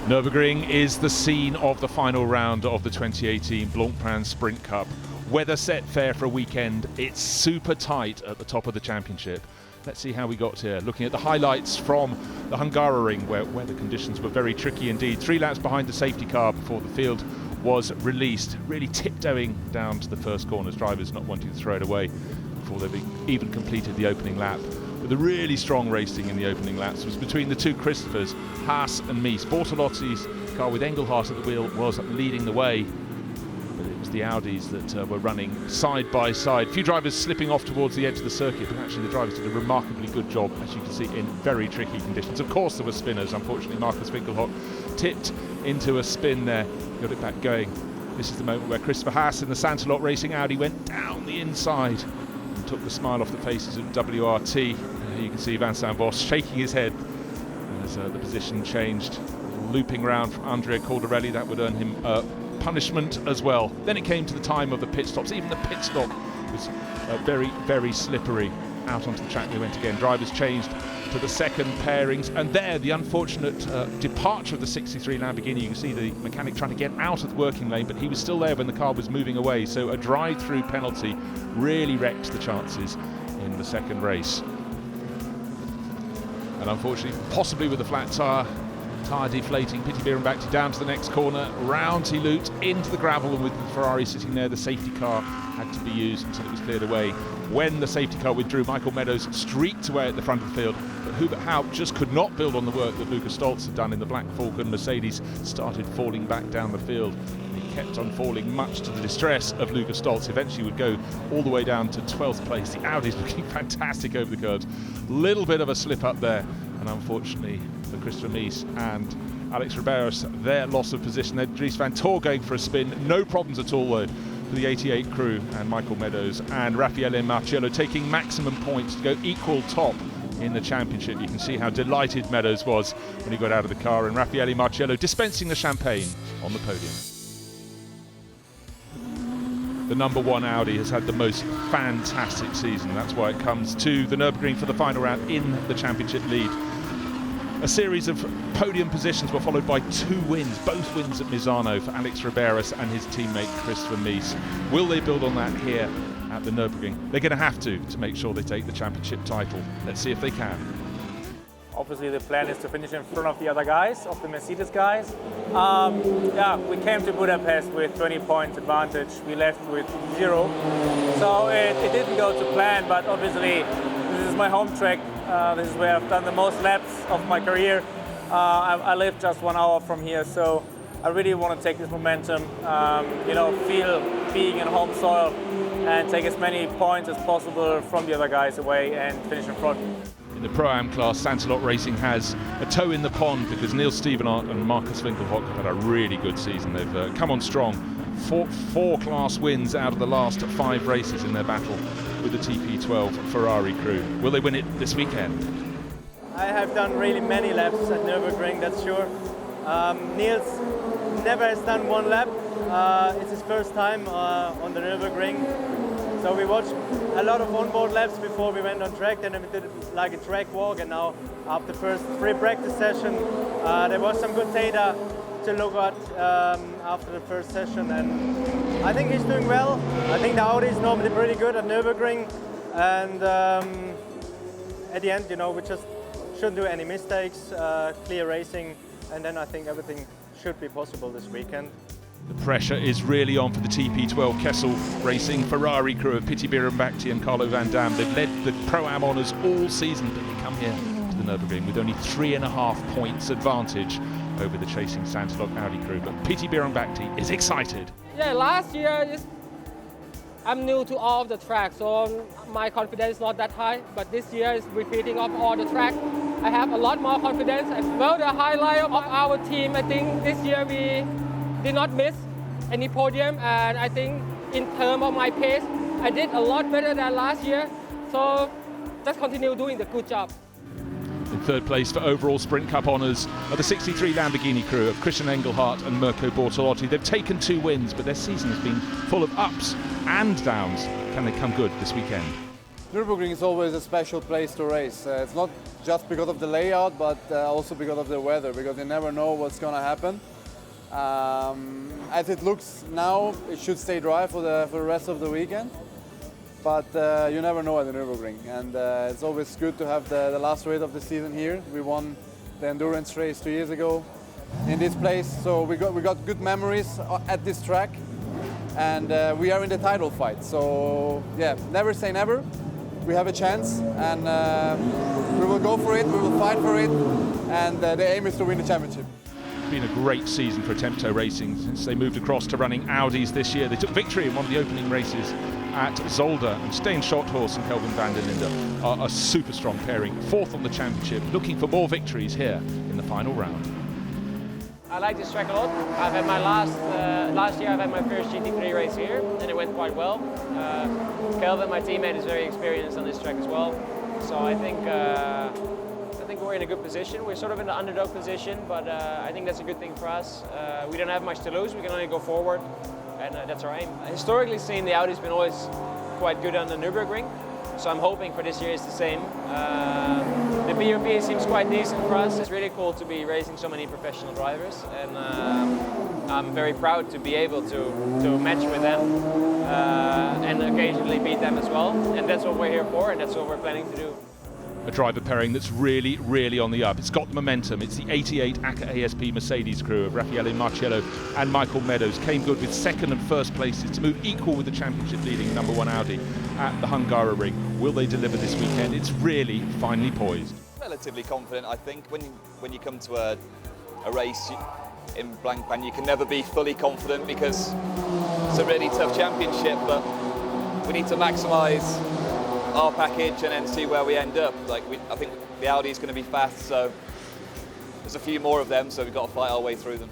Nurburgring is the scene of the final round of the 2018 Blancpain Sprint Cup. Weather set fair for a weekend. It's super tight at the top of the championship. Let's see how we got here. Looking at the highlights from the Nurburgring, where weather conditions were very tricky indeed. 3 laps behind the safety car before the field was released. Really tiptoeing down to the first corners, drivers not wanting to throw it away before they've even completed the opening lap. But the really strong racing in the opening laps was between the two Christophers, Haas and Mies. Bortolotti's car with Engelhardt at the wheel was leading the way, but it was the Audis that were running side by side. A few drivers slipping off towards the edge of the circuit, but actually the drivers did a remarkably good job, as you can see, in very tricky conditions. Of course there were spinners. Unfortunately, Markus Winkelhock tipped into a spin there, got it back going. This is the moment where Christopher Haas in the Santalot Racing Audi went down the inside and took the smile off the faces of WRT. You can see Vincent Voss shaking his head as the position changed, looping round from Andrea Caldarelli. That would earn him punishment as well. Then it came to the time of the pit stops. Even the pit stop was very, very slippery. Out onto the track they went again. Drivers changed to the second pairings, and there the unfortunate departure of the 63 Lamborghini. You can see the mechanic trying to get out of the working lane, but he was still there when the car was moving away, so a drive-through penalty really wrecked the chances in the second race. And unfortunately, possibly with a flat tyre deflating, Piti Bierenbakti down to the next corner, round he looped into the gravel, and with the Ferrari sitting there, the safety car had to be used until it was cleared away. When the safety car withdrew, Michael Meadows streaked away at the front of the field, but Hubert Haupt just could not build on the work that Lukas Stolz had done in the Black Falcon. Mercedes started falling back down the field. He kept on falling, much to the distress of Lukas Stolz. Eventually would go all the way down to 12th place. The Audi's looking fantastic over the curves. Little bit of a slip up there, and unfortunately for Christopher Mies and Alex Riberos, their loss of position. Then Dries van Tor going for a spin. No problems at all though for the 88 crew, and Michael Meadows and Raffaele Marciello taking maximum points to go equal top in the championship. You can see how delighted Meadows was when he got out of the car, and Raffaele Marciello dispensing the champagne on the podium. The number 1 Audi has had the most fantastic season. That's why it comes to the Nurburgring for the final round in the championship lead. A series of podium positions were followed by 2 wins, both wins at Misano for Alex Riberos and his teammate Christopher Mies. Will they build on that here at the Nurburgring? They're going to have to make sure they take the championship title. Let's see if they can. Obviously the plan is to finish in front of the other guys, of the Mercedes guys. Yeah, we came to Budapest with 20 points advantage. We left with 0. So it didn't go to plan, but obviously this is my home track. This is where I've done the most laps of my career. I live just 1 hour from here, so I really want to take this momentum, feel being in home soil and take as many points as possible from the other guys away and finish in front. In the Pro-Am class, Santalot Racing has a toe in the pond because Neil Stevenart and Markus Winkelhock have had a really good season. They've come on strong. 4 class wins out of the last 5 races in their battle with the TP12 Ferrari crew. Will they win it this weekend? I have done really many laps at Nürburgring, that's sure. Niels never has done 1 lap. It's his first time on the Nürburgring. So we watched a lot of onboard laps before we went on track, then we did like a track walk, and now after the first free practice session, there was some good data to look at after the first session, and I think he's doing well. I think the Audi is normally pretty good at Nürburgring, and at the end, we just shouldn't do any mistakes, clear racing, and then I think everything should be possible this weekend. The pressure is really on for the TP12 Kessel Racing Ferrari crew of Piti Bierenbakti and Carlo Van Dam. They've led the Pro-Am honours all season, but they come here to the Nürburgring with only 3.5 points advantage over the chasing Santalot Audi crew. But Piti Bierenbakti is excited. Yeah, last year I'm new to all of the tracks, so my confidence is not that high. But this year is repeating of all the track. I have a lot more confidence. And well, the highlight of our team, I think this year we did not miss any podium, and I think in terms of my pace, I did a lot better than last year. So just continue doing the good job. In 3rd place for overall Sprint Cup honours are the 63 Lamborghini crew of Christian Engelhardt and Mirko Bortolotti. They've taken 2 wins, but their season has been full of ups and downs. Can they come good this weekend? Nurburgring is always a special place to race. It's not just because of the layout, but also because of the weather, because you never know what's going to happen. As it looks now, it should stay dry for the rest of the weekend, but you never know at the Nurburgring, and it's always good to have the last race of the season here. We won the endurance race 2 years ago in this place, so we got good memories at this track, and we are in the title fight. So yeah, never say never. We have a chance, and we will go for it, we will fight for it, and the aim is to win the championship. It's been a great season for Tempto Racing since they moved across to running Audis this year. They took victory in one of the opening races at Zolder, and Stijn Schothorst and Kelvin van der Linde are a super strong pairing, 4th on the championship, looking for more victories here in the final round. I like this track a lot. I've had my last year I've had my first GT3 race here, and it went quite well. Kelvin, my teammate, is very experienced on this track as well. So I think we're in a good position. We're sort of in the underdog position, but I think that's a good thing for us. We don't have much to lose. We can only go forward, and that's our aim. Historically seen, the Audi's been always quite good on the Nürburgring, so I'm hoping for this year it's the same. The BRP seems quite decent for us. It's really cool to be racing so many professional drivers, and I'm very proud to be able to match with them and occasionally beat them as well. And that's what we're here for, and that's what we're planning to do. A driver pairing that's really, really on the up. It's got the momentum. It's the 88 ACA ASP Mercedes crew of Raffaele Marciello and Michael Meadows. Came good with 2nd and 1st places to move equal with the championship leading number 1 Audi at the Hungaroring. Will they deliver this weekend? It's really finely poised. Relatively confident, I think. When you come to a race in Blancpain, you can never be fully confident because it's a really tough championship, but we need to maximise our package and then see where we end up. I think the Audi is going to be fast, so there's a few more of them, so we've got to fight our way through them.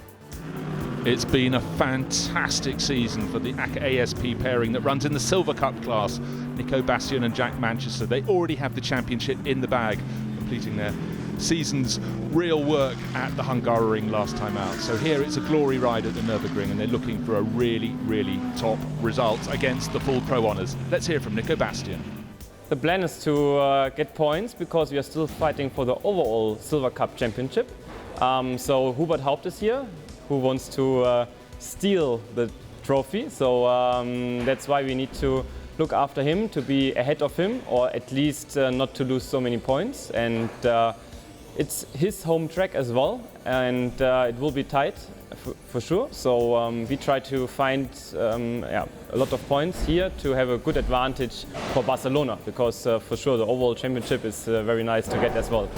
It's been a fantastic season for the ACA ASP pairing that runs in the Silver Cup class. Nico Bastian and Jack Manchester, they already have the championship in the bag, completing their season's real work at the Hungaroring last time out. So here it's a glory ride at the Nürburgring, and they're looking for a really, really top result against the full pro honours. Let's hear from Nico Bastian. The plan is to get points because we are still fighting for the overall Silver Cup Championship. So Hubert Haupt is here, who wants to steal the trophy. So that's why we need to look after him, to be ahead of him, or at least not to lose so many points. And it's his home track as well, and it will be tight for sure. So we try to find a lot of points here to have a good advantage for Barcelona, because for sure the overall championship is very nice to get as well.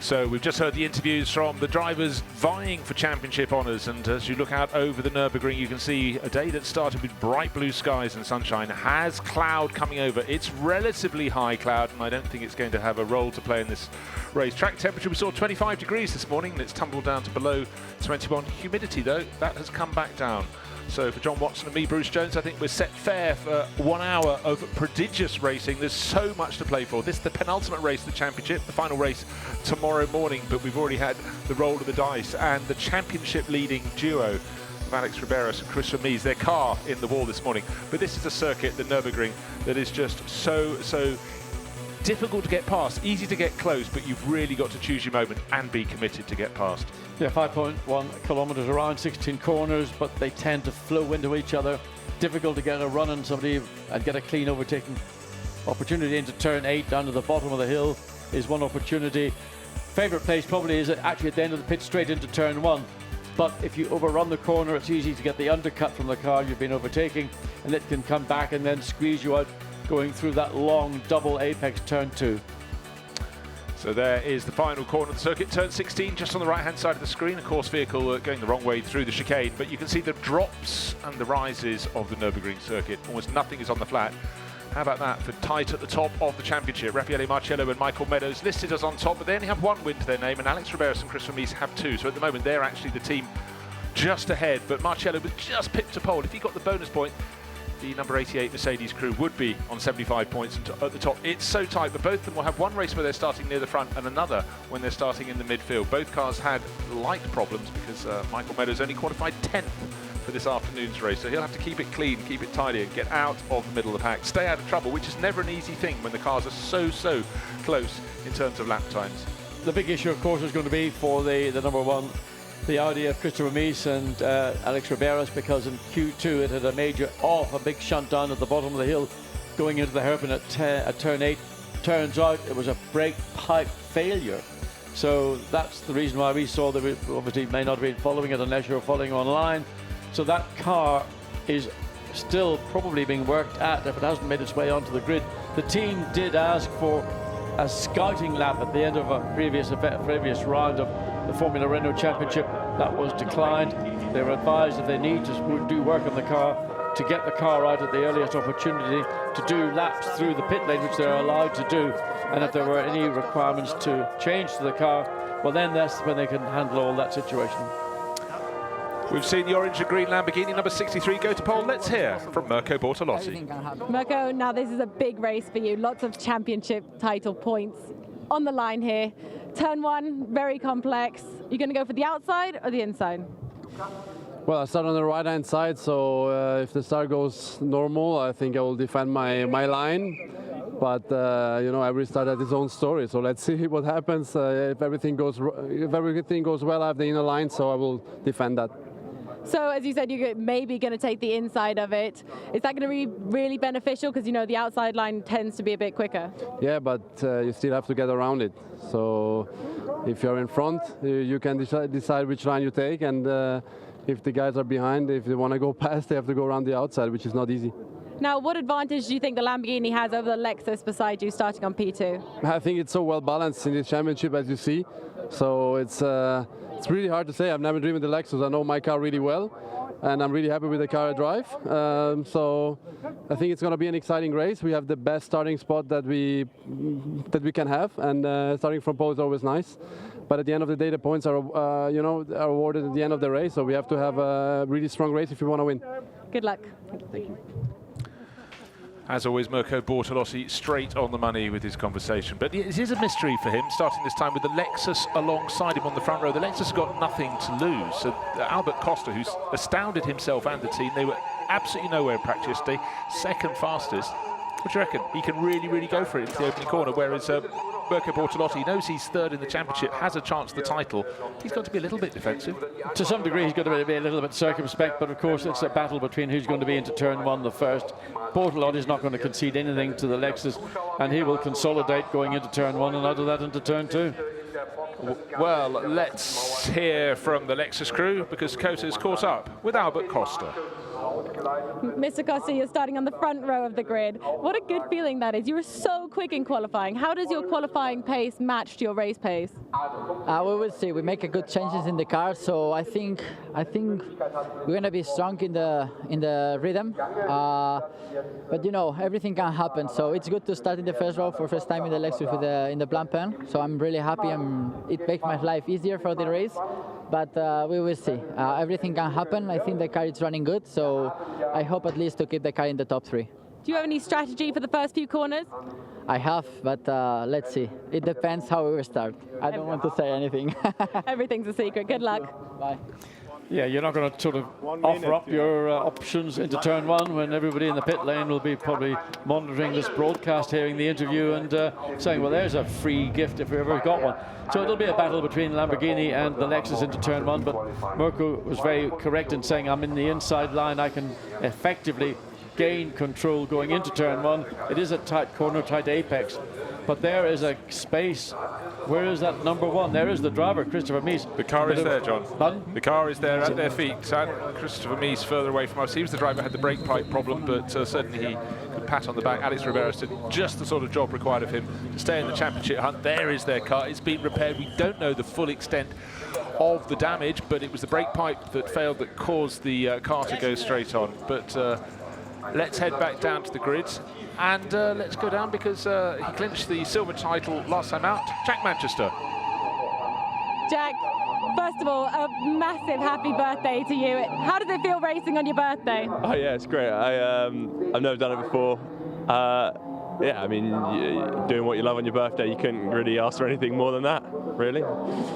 So we've just heard the interviews from the drivers vying for championship honours, and as you look out over the Nürburgring, you can see a day that started with bright blue skies and sunshine has cloud coming over. It's relatively high cloud, and I don't think it's going to have a role to play in this race. Track temperature, we saw 25 degrees this morning, and it's tumbled down to below 21. Humidity, though, that has come back down. So for John Watson and me, Bruce Jones, I think we're set fair for 1 hour of prodigious racing. There's so much to play for. This is the penultimate race of the championship, the final race tomorrow morning, but we've already had the roll of the dice and the championship leading duo of Alex Riberas and Chris Vermees, their car in the wall this morning. But this is a circuit, the Nürburgring, that is just so difficult to get past, easy to get close, but you've really got to choose your moment and be committed to get past. Yeah, 5.1 kilometers around, 16 corners, but they tend to flow into each other. Difficult to get a run on somebody and get a clean overtaking opportunity into turn 8 down to the bottom of the hill is one opportunity. Favorite place probably is actually at the end of the pit straight into turn 1. But if you overrun the corner, it's easy to get the undercut from the car you've been overtaking, and it can come back and then squeeze you out going through that long double apex turn 2. So there is the final corner of the circuit, turn 16, just on the right-hand side of the screen. A course vehicle going the wrong way through the chicane, but you can see the drops and the rises of the Nürburgring circuit. Almost nothing is on the flat. How about that for tight at the top of the championship? Raffaele Marciello and Michael Meadows listed as on top, but they only have 1 win to their name, and Alex Riberas and Chris Vermees have 2. So at the moment, they're actually the team just ahead, but Marciello was just pipped to pole. If he got the bonus point, the number 88 Mercedes crew would be on 75 points at the top. It's so tight, but both of them will have one race where they're starting near the front and another when they're starting in the midfield. Both cars had light problems because Michael Meadows only qualified 10th for this afternoon's race, so he'll have to keep it clean, keep it tidy, and get out of the middle of the pack, stay out of trouble, which is never an easy thing when the cars are so close in terms of lap times. The big issue, of course, is going to be for the number one, the Audi of Christopher Mies and Alex Riberas, because in Q2 it had a big shunt down at the bottom of the hill going into the hairpin at turn 8. Turns out it was a brake pipe failure. So that's the reason why we saw that we obviously may not have been following it unless you're following online. So that car is still probably being worked at if it hasn't made its way onto the grid. The team did ask for a scouting lap at the end of a previous round of the Formula Renault Championship. That was declined. They were advised if they need to do work on the car, to get the car out at the earliest opportunity, to do laps through the pit lane, which they're allowed to do. And if there were any requirements to change to the car, well, then that's when they can handle all that situation. We've seen the orange and green Lamborghini number 63 go to pole. Let's hear from Mirko Bortolotti. Mirko, now this is a big race for you. Lots of championship title points on the line here. Turn 1, very complex. You're going to go for the outside or the inside? Well, I start on the right-hand side, so if the start goes normal, I think I will defend my line. But you know, every start has its own story. So let's see what happens. If everything goes well, I have the inner line, so I will defend that. So, as you said, you're maybe going to take the inside of it. Is that going to be really beneficial? Because, you know, the outside line tends to be a bit quicker. Yeah, but you still have to get around it. So, if you're in front, you can decide which line you take. And if the guys are behind, if they want to go past, they have to go around the outside, which is not easy. Now, what advantage do you think the Lamborghini has over the Lexus beside you starting on P2? I think it's so well balanced in this championship, as you see. So it's really hard to say. I've never driven the Lexus. I know my car really well, and I'm really happy with the car I drive. So I think it's going to be an exciting race. We have the best starting spot that we can have, and starting from pole is always nice. But at the end of the day, the points are awarded at the end of the race. So we have to have a really strong race if we want to win. Good luck. Thank you. As always, Mirko Bortolotti straight on the money with his conversation. But it is a mystery for him, starting this time with the Lexus alongside him on the front row. The Lexus got nothing to lose. So Albert Costa, who's astounded himself and the team, they were absolutely nowhere in practice yesterday, second fastest. What do you reckon? He can really go for it into the opening corner, whereas Mirko Bortolotti knows he's third in the championship, has a chance for the title. He's got to be a little bit defensive. To some degree, he's got to be a little bit circumspect, but of course it's a battle between who's going to be into turn 1 the first. Bortolotti is not going to concede anything to the Lexus, and he will consolidate going into turn 1 and out of that into turn 2. Well, let's hear from the Lexus crew, because Cota's caught up with Albert Costa. Mr. Costa, you're starting on the front row of the grid. What a good feeling that is. You were so quick in qualifying. How does your qualifying pace match to your race pace? We will see. We make a good changes in the car, so I think we're going to be strong in the rhythm. But you know, everything can happen. So it's good to start in the first row for first time in the Lexus in the Blancpain. So I'm really happy. It makes my life easier for the race. But we will see. Everything can happen. I think the car is running good, so I hope at least to keep the car in the top 3. Do you have any strategy for the first few corners? I have, but let's see. It depends how we will start. I don't want to say anything. Everything's a secret. Good luck. Bye. Yeah, you're not going to sort of offer up your options into turn 1 when everybody in the pit lane will be probably monitoring this broadcast, hearing the interview and saying, well, there's a free gift if we ever got one. So it'll be a battle between Lamborghini and the Lexus into turn 1, but Mirko was very correct in saying I'm in the inside line. I can effectively gain control going into turn 1. It is a tight corner, tight apex, but there is a space. Where is that number 1? There is the driver, Christopher Mies. The car is there, John. Pardon? The car is there at their feet. Christopher Mies further away from us. He was the driver who had the brake pipe problem, but certainly he could pat on the back. Alex Riberas did just the sort of job required of him to stay in the championship hunt. There is their car. It's been repaired. We don't know the full extent of the damage, but it was the brake pipe that failed that caused the car to go straight on. But let's head back down to the grid. And let's go down because he clinched the silver title last time out. Jack Manchester. Jack, First of all, a massive happy birthday to you. How does it feel racing on your birthday? Oh yeah, it's great. I've never done it before. Yeah, I mean, doing what you love on your birthday, you couldn't really ask for anything more than that, really.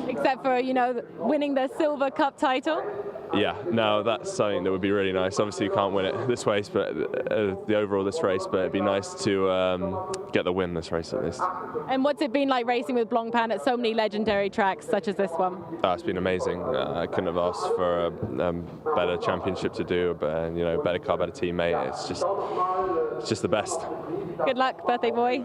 Except for, you know, winning the Silver Cup title. Yeah, no, that's something that would be really nice. Obviously, you can't win it this race, but the overall this race. But it'd be nice to get the win this race at least. And what's it been like racing with Blancpain at so many legendary tracks such as this one? Oh, it's been amazing. I couldn't have asked for a better championship to do, but you know, better car, better teammate. It's just the best. Good luck, birthday boy.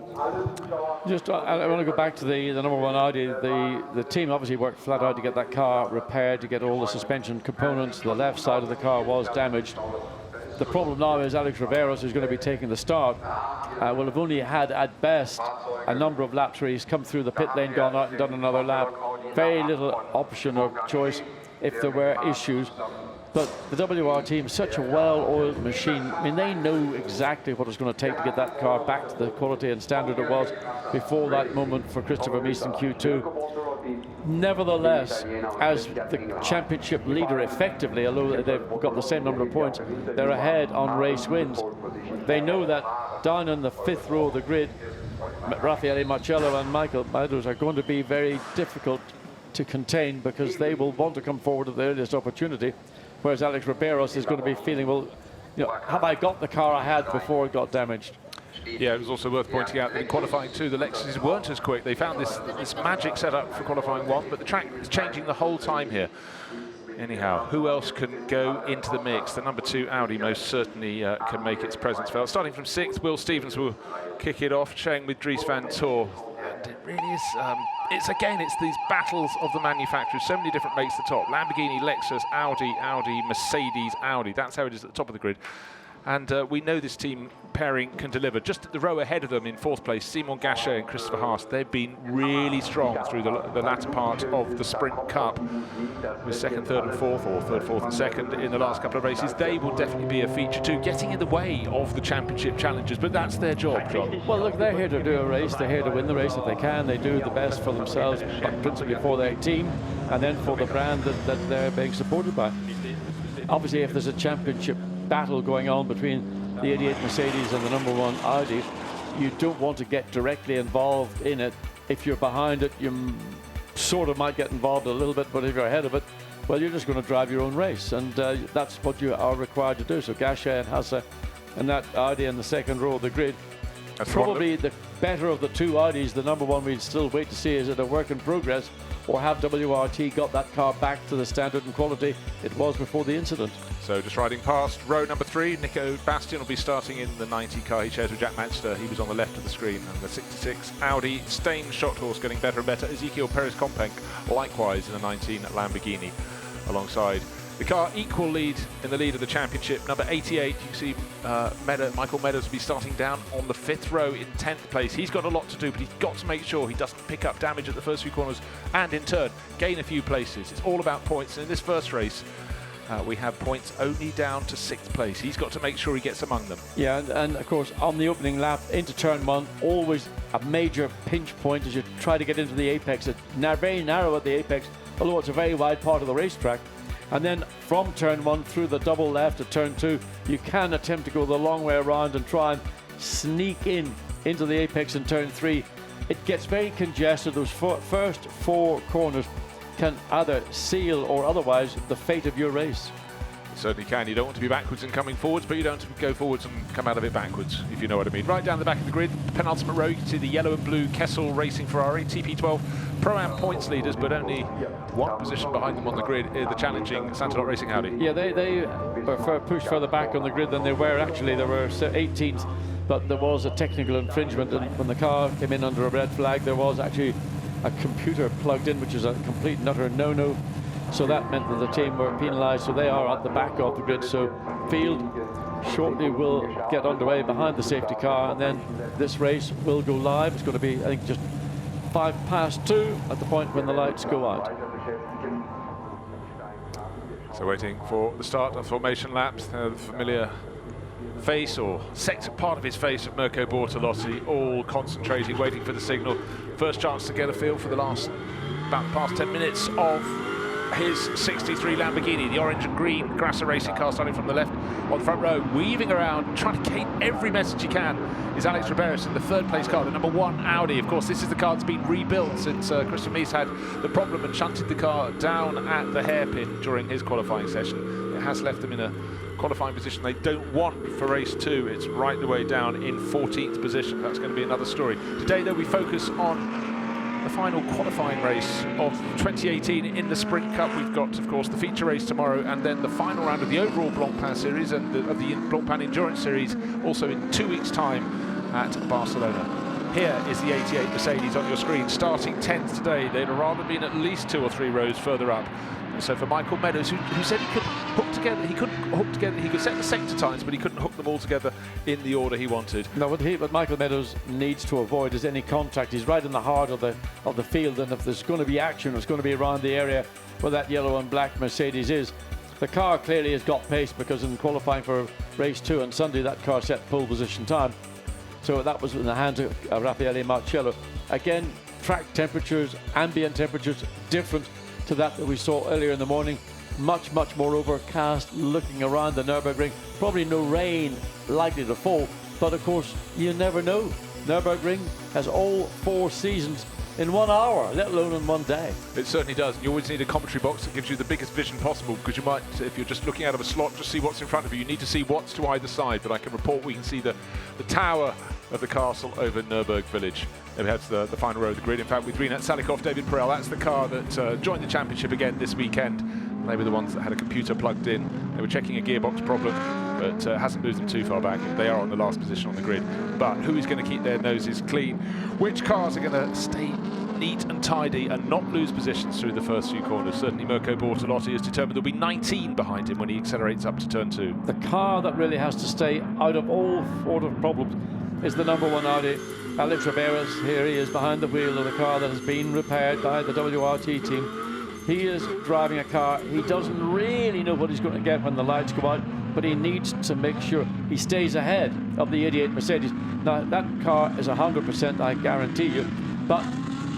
Just, I want to go back to the number one Audi. The team obviously worked flat out to get that car repaired, to get all the suspension components. The left side of the car was damaged. The problem now is Alex Riveros, who's going to be taking the start, will have only had at best a number of laps where he's come through the pit lane, gone out and done another lap. Very little option or choice if there were issues. But the WR team is such a well-oiled machine. I mean, they know exactly what it's going to take to get that car back to the quality and standard it was before that moment for Christopher Mies in Q2. Nevertheless, as the championship leader effectively, although they've got the same number of points, they're ahead on race wins. They know that down in the fifth row of the grid, Raffaele Marcello and Michael Meadows are going to be very difficult to contain because they will want to come forward at the earliest opportunity. Whereas Alex Riveros is going to be feeling, well, you know, have I got the car I had before it got damaged? Yeah, it was also worth pointing out that in qualifying 2, the Lexuses weren't as quick. They found this magic setup for qualifying 1, but the track is changing the whole time here. Anyhow, who else can go into the mix? The number 2 Audi most certainly can make its presence felt. Starting from 6th, Will Stevens will kick it off, sharing with Dries van Tor. And it really is, it's these battles of the manufacturers. So many different makes at the top. Lamborghini, Lexus, Audi, Mercedes, Audi. That's how it is at the top of the grid. And we know this team pairing can deliver. Just at the row ahead of them in 4th place, Simon Gachet and Christopher Haas. They've been really strong through the latter part of the Sprint Cup. With 2nd, 3rd and 4th, or 3rd, 4th and 2nd in the last couple of races. They will definitely be a feature too, getting in the way of the championship challenges, but that's their job, John. Well, look, they're here to do a race. They're here to win the race if they can. They do the best for themselves, but principally for their team, and then for the brand that they're being supported by. Obviously, if there's a championship battle going on between the 88 Mercedes and the number 1 Audi, you don't want to get directly involved in it. If you're behind it, you sort of might get involved a little bit, but if you're ahead of it, well, you're just going to drive your own race, and that's what you are required to do. So Gachet and Hasse and that Audi in the 2nd row of the grid, that's probably the better of the 2 Audis. The number 1 we'd still wait to see, is it a work in progress, or have WRT got that car back to the standard and quality it was before the incident? So just riding past row number 3, Nico Bastian will be starting in the 90 car he shares with Jack Manchester. He was on the left of the screen. And the 66 Audi, Stain shot horse getting better and better. Ezekiel Perez-Companc likewise in the 19 Lamborghini alongside. The car equal lead in the lead of the championship. Number 88, you can see Michael Meadows will be starting down on the 5th row in 10th place. He's got a lot to do, but he's got to make sure he doesn't pick up damage at the first few corners and in turn gain a few places. It's all about points, and in this first race we have points only down to 6th place. He's got to make sure he gets among them. Yeah, and of course on the opening lap into turn 1, always a major pinch point as you try to get into the apex. It's very narrow at the apex, although it's a very wide part of the racetrack. And then from turn 1 through the double left at turn 2, you can attempt to go the long way around and try and sneak into the apex in turn 3. It gets very congested. Those first 4 corners can either seal or otherwise the fate of your race. Certainly can. You don't want to be backwards and coming forwards, but you don't want to go forwards and come out of it backwards, if you know what I mean. Right down the back of the grid, penultimate row, you can see the yellow and blue Kessel Racing Ferrari, TP12 Pro-Am points leaders, but only 1 position behind them on the grid, the challenging Santalot Racing Audi. Yeah, they were pushed further back on the grid than they were. Actually, there were 18s, but there was a technical infringement, and when the car came in under a red flag, there was actually a computer plugged in, which is a complete and utter no-no. So that meant that the team were penalised, so they are at the back of the grid. So field shortly will get underway behind the safety car, and then this race will go live. It's going to be, I think, just 2:05 at the point when the lights go out. So waiting for the start of formation laps, the familiar face or sector part of his face of Mirko Bortolotti, all concentrating, waiting for the signal. First chance to get a feel for the past 10 minutes of his 63 Lamborghini, the orange and green Grasser Racing car starting from the left on the front row, weaving around, trying to gain every message he can, is Alex Riberas in the third place car, the number 1 Audi. Of course, this is the car that's been rebuilt since Christian Mies had the problem and shunted the car down at the hairpin during his qualifying session. It has left them in a qualifying position they don't want for race 2. It's right the way down in 14th position. That's going to be another story. Today, though, we focus on the final qualifying race of 2018 in the Sprint Cup. We've got, of course, the feature race tomorrow, and then the final round of the overall Blancpain Series and of the Blancpain Endurance Series, also in 2 weeks' time at Barcelona. Here is the 88 Mercedes on your screen, starting 10th today. They'd have rather been at least 2 or 3 rows further up. And so for Michael Meadows, who said he could hook together, he could set the sector times, but he couldn't hook them all together in the order he wanted. No, what Michael Meadows needs to avoid is any contact. He's right in the heart of the field, and if there's going to be action, it's going to be around the area where that yellow and black Mercedes is. The car clearly has got pace, because in qualifying for race 2 on Sunday, that car set pole position time. So that was in the hands of Raffaele Marcello. Again, track temperatures, ambient temperatures, different to that we saw earlier in the morning. Much, much more overcast looking around the Nurburgring. Probably no rain likely to fall, but of course, you never know. Nurburgring has all 4 seasons in 1 hour, let alone in 1 day. It certainly does. You always need a commentary box that gives you the biggest vision possible, because you might, if you're just looking out of a slot, just see what's in front of you. You need to see what's to either side, but I can report we can see the tower of the castle over Nurburg Village. Then we head to the final row of the grid. In fact, with Rinat Salikov, David Perel, that's the car that joined the championship again this weekend. They were the ones that had a computer plugged in. They were checking a gearbox problem, but hasn't moved them too far back. They are on the last position on the grid. But who is going to keep their noses clean? Which cars are going to stay neat and tidy and not lose positions through the first few corners? Certainly Mirko Bortolotti is determined there'll be 19 behind him when he accelerates up to turn 2. The car that really has to stay out of all sort of problems is the number 1 Audi. Alex Riberas, here he is behind the wheel of the car that has been repaired by the WRT team. He is driving a car. He doesn't really know what he's going to get when the lights go out, but he needs to make sure he stays ahead of the 88 Mercedes. Now, that car is 100%, I guarantee you, but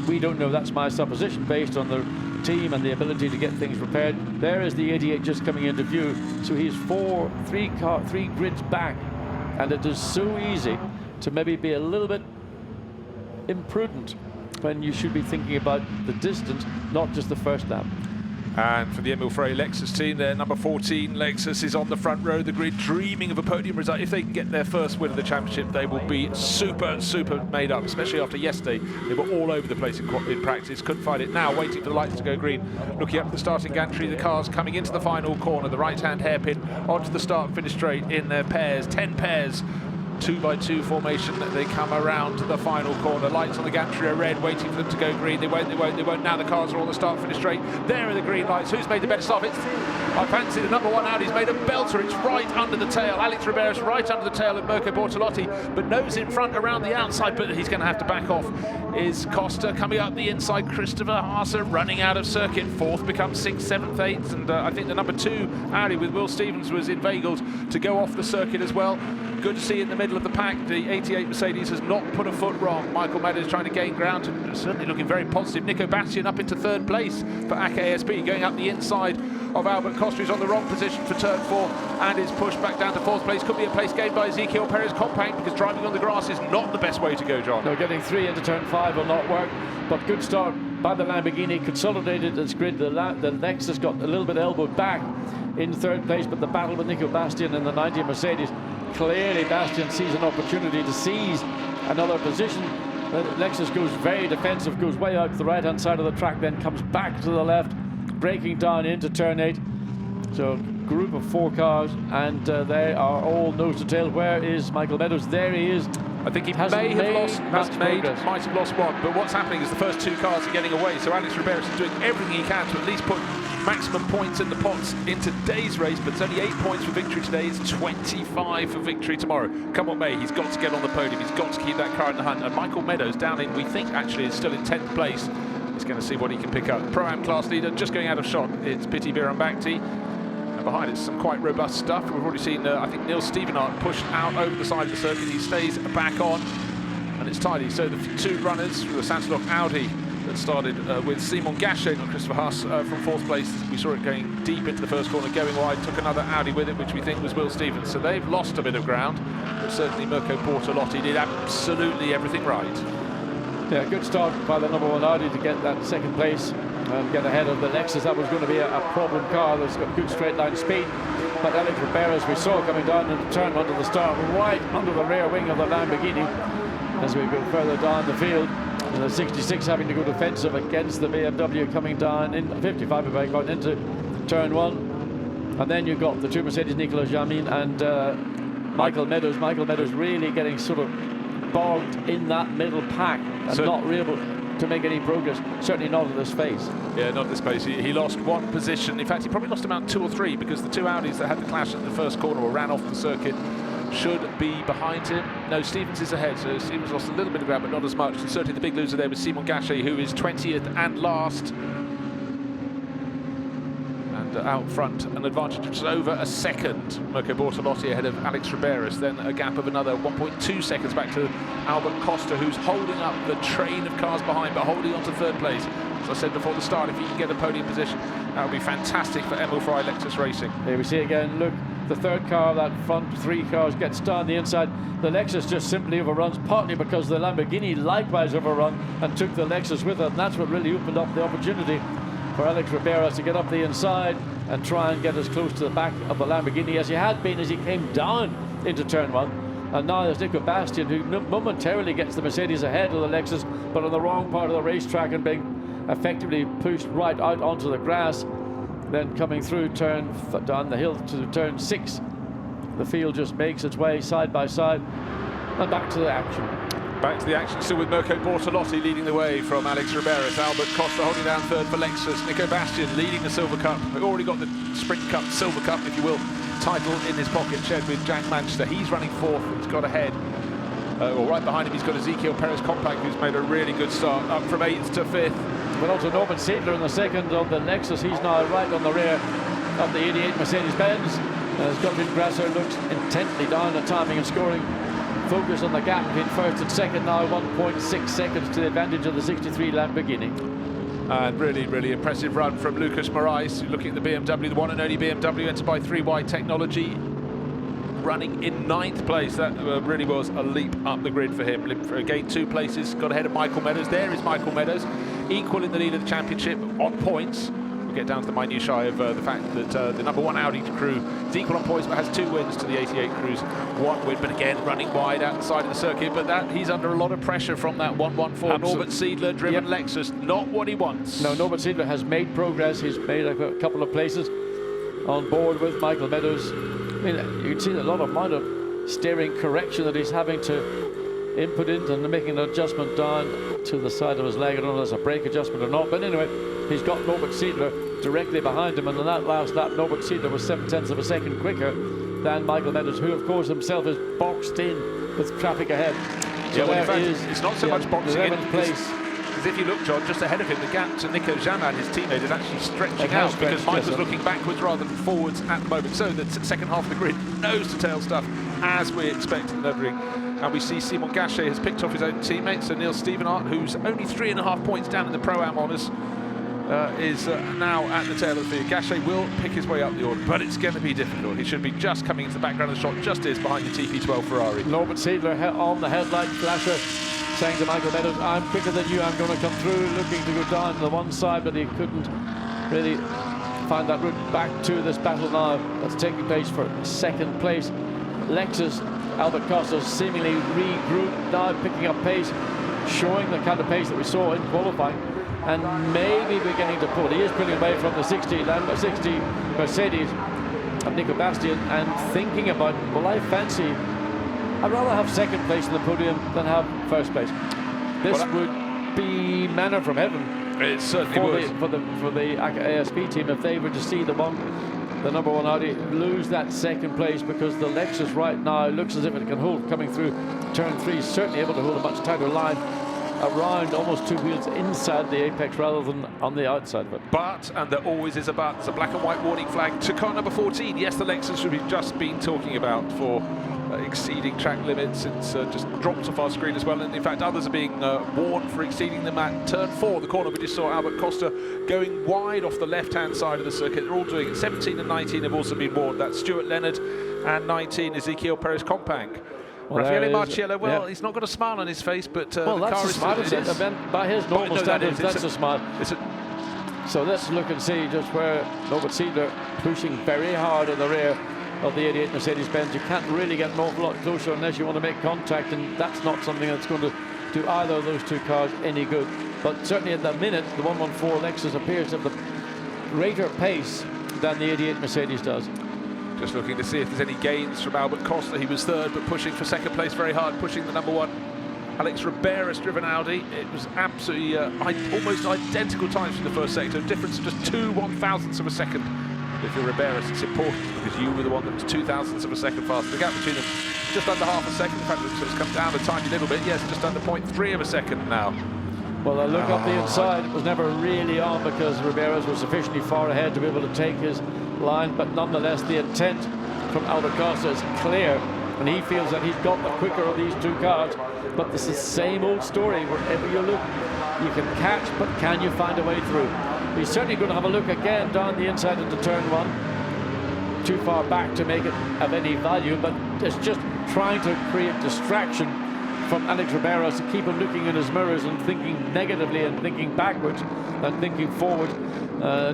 we don't know. That's my supposition based on the team and the ability to get things repaired. There is the 88 just coming into view. So he's 3 grids back, and it is so easy to maybe be a little bit imprudent when you should be thinking about the distance, not just the first lap. And for the Emil Frey Lexus team, their number 14 Lexus is on the front row of the grid, dreaming of a podium result. If they can get their first win of the championship, they will be super made up, especially after yesterday. They were all over the place in practice, couldn't find it. Now, waiting for the lights to go green, looking up the starting gantry, the cars coming into the final corner, the right-hand hairpin, onto the start and finish straight in their pairs, 10 pairs. 2x2 formation. They come around to the final corner. Lights on the gantry are red, waiting for them to go green. They won't. Now the cars are on the start finish straight. There are the green lights. Who's made the better stop? I fancy the number 1 Audi's made a belter. It's right under the tail. Alex Riberas right under the tail of Mirko Bortolotti, but nose in front around the outside, but he's going to have to back off. Is Costa coming up the inside? Christopher Haase running out of circuit. 4th becomes 6th, 7th, 8th, and I think the number 2 Audi with Will Stevens was inveigled to go off the circuit as well. Good to see in the middle of the pack. The 88 Mercedes has not put a foot wrong. Michael Meadows trying to gain ground and certainly looking very positive. Nico Bastian up into 3rd place for AKSP, going up the inside of Albert Costa, who's on the wrong position for turn 4 and is pushed back down to 4th place. Could be a place gained by Ezequiel Perez Compact, because driving on the grass is not the best way to go, John. No, getting 3 into turn 5 will not work, but good start by the Lamborghini, consolidated its grid. The Lexus got a little bit elbowed back in 3rd place, but the battle with Nico Bastian and the 90 Mercedes, clearly Bastian sees an opportunity to seize another position. Lexus goes very defensive, goes way out to the right-hand side of the track, then comes back to the left, breaking down into turn 8. So group of 4 cars, and they are all nose to tail. Where is Michael Meadows? There he is. I think he might have lost one, but what's happening is the first 2 cars are getting away, so Alex Riberas is doing everything he can to at least put maximum points in the pots in today's race, but it's only 8 points for victory today. It's 25 for victory tomorrow. Come on, May, he's got to get on the podium. He's got to keep that car in the hunt, and Michael Meadows down in, we think actually is still in 10th place. He's going to see what he can pick up. Pro-Am class leader just going out of shot. It's Piti Birambakti. And behind it's some quite robust stuff. We've already seen, I think, Niels Stevenart pushed out over the side of the circuit. He stays back on, and it's tidy. So the 2 runners, the Sansalok Audi, that started with Simon Gachet, not Christopher Haas, from 4th place. We saw it going deep into the first corner, going wide, took another Audi with it, which we think was Will Stevens. So they've lost a bit of ground, but certainly Mirko Bortolotti did absolutely everything right. Yeah, good start by the number 1 Audi to get that 2nd place and get ahead of the Lexus. That was going to be a problem car that's got good straight line speed. But Alex Ribeiro, as we saw coming down into turn onto the start, right under the rear wing of the Lamborghini as we go further down the field. And the 66 having to go defensive against the BMW coming down in 55 if I got into turn 1. And then you've got the 2 Mercedes, Nicolas Jamin and Michael Meadows. Michael Meadows really getting sort of bogged in that middle pack and not able to make any progress, certainly not at this pace. Yeah, not at this pace. He lost 1 position. In fact, he probably lost about 2 or 3 because the 2 Audis that had the clash at the first corner or ran off the circuit should be behind him. No, Stevens is ahead, so Stevens lost a little bit of ground, but not as much. And certainly the big loser there was Simon Gachet, who is 20th and last. And out front, an advantage which is over a second. Mirko Bortolotti ahead of Alex Riberas, then a gap of another 1.2 seconds back to Albert Costa, who's holding up the train of cars behind, but holding on to 3rd place. As I said before the start, if he can get a podium position, that would be fantastic for Emil Frey Lexus Racing. Here we see again, look, the 3rd car, that front 3 cars gets down the inside. The Lexus just simply overruns, partly because the Lamborghini likewise overrun and took the Lexus with it, and that's what really opened up the opportunity for Alex Ribeiro to get up the inside and try and get as close to the back of the Lamborghini as he had been as he came down into turn 1. And now there's Nico Bastian, who momentarily gets the Mercedes ahead of the Lexus, but on the wrong part of the racetrack and being effectively pushed right out onto the grass. Then coming through down the hill to turn 6, the field just makes its way side by side and back to the action. Back to the action, still with Mirko Bortolotti leading the way from Alex Riberas. Albert Costa holding down 3rd for Lexus. Nico Bastian leading the Silver Cup. We've already got the Sprint Cup, Silver Cup, if you will, title in his pocket, shared with Jack Manchester. He's running 4th, he's got ahead. Or right behind him, he's got Ezekiel Perez-Compact, who's made a really good start, up from 8th to 5th. But also Norman Seidler in the 2nd of the Lexus. He's now right on the rear of the 88 Mercedes-Benz. As Gottfried Grasser looks intently down at timing and scoring. Focus on the gap between 1st and 2nd now, 1.6 seconds to the advantage of the 63 Lamborghini. And really, really impressive run from Lucas Morais, looking at the BMW, the one and only BMW entered by 3Y Technology, running in 9th place. That really was a leap up the grid for him. Again, 2 places, got ahead of Michael Meadows. There is Michael Meadows, equal in the lead of the championship on points. We'll get down to the minutiae of the fact that the number 1 Audi crew is equal on points, but has 2 wins to the 88 crew's 1 win. But again, running wide outside of the circuit. But that he's under a lot of pressure from that 114 Norbert Seidler driven Lexus. Not what he wants. No, Norbert Seidler has made progress. He's made a couple of places on board with Michael Meadows. I mean, you can see a lot of amount of steering correction that he's having to input into and making an adjustment down to the side of his leg. I don't know if that's a brake adjustment or not, but anyway, he's got Norbert Seidler directly behind him, and in that last lap, Norbert Seidler was 0.7 of a second quicker than Michael Meadows, who of course himself is boxed in with traffic ahead. So yeah, well, in fact, it's not so much boxing in place. Because if you look, John, just ahead of him, the gap to Nico Jamin, his teammate, is actually stretching out because Michael's looking backwards rather than forwards at the moment. So the 2nd half of the grid, nose-to-tail stuff, as we expect in Nurburgring. And we see Simon Gachet has picked off his own teammate, so Neil Stevenart, who's only 3.5 points down in the Pro-Am honours, is now at the tail of the field. Gachet will pick his way up the order, but it's going to be difficult. He should be just coming into the background of the shot, just is behind the TP12 Ferrari. Norbert Seidler on the headlight flasher, saying to Michael Meadows, I'm quicker than you, I'm going to come through, looking to go down to the one side, but he couldn't really find that route back to this battle now that's taking place for 2nd place. Lexus, Albert Costa seemingly regrouped, now picking up pace, showing the kind of pace that we saw in qualifying, and maybe beginning to pull. He is pulling away from the 60 Mercedes of Nico Bastian and thinking about, well, I'd rather have 2nd place in the podium than have 1st place. This would be manna from heaven. It certainly would. For the ASP team, if they were to see the number 1 Audi lose that 2nd place, because the Lexus right now looks as if it can hold coming through turn 3, certainly able to hold a much tighter line around almost 2 wheels inside the apex rather than on the outside of it. But, and there always is a but, there's a black and white warning flag to car number 14. Yes, the Lexus we've just been talking about for exceeding track limits. It's just dropped off our screen as well, and in fact others are being warned for exceeding them at turn 4, the corner. We just saw Albert Costa going wide off the left-hand side of the circuit. They're all doing it. 17 and 19 have also been warned. That's Stuart Leonard and 19 Ezekiel Perez-Companc. Well, Raffaele Marciello, well, yeah. he's not got a smile on his face, but well, the that's car a is smile. By his normal standards, that's a smile. So let's look and see just where Norbert Siedler pushing very hard in the rear of the 88 Mercedes-Benz. You can't really get an awful lot closer unless you want to make contact, and that's not something that's going to do either of those two cars any good. But certainly at the minute, the 114 Lexus appears to have the greater pace than the 88 Mercedes does. Just looking to see if there's any gains from Albert Costa. He was third, but pushing for second place very hard, pushing the number 1 Alex Riberas driven Audi. It was absolutely almost identical times from the first sector. Difference of just 2 1,000ths of a second. If you're Riberas, it's important because you were the one that was 2,000ths of a second faster. The gap between them just under half a second. In fact, it's come down a tiny little bit. Yes, just under 0.3 of a second now. Well, I look up the inside. It was never really on because Riberas was sufficiently far ahead to be able to take his line, but nonetheless the intent from Albert Costa is clear, and he feels that he's got the quicker of these two cars. But this is the same old story. Wherever you look, you can catch, but can you find a way through? He's certainly going to have a look again down the inside into turn 1. Too far back to make it of any value, but it's just trying to create distraction from Alex Riberas to keep him looking in his mirrors and thinking negatively and thinking backwards and thinking forward.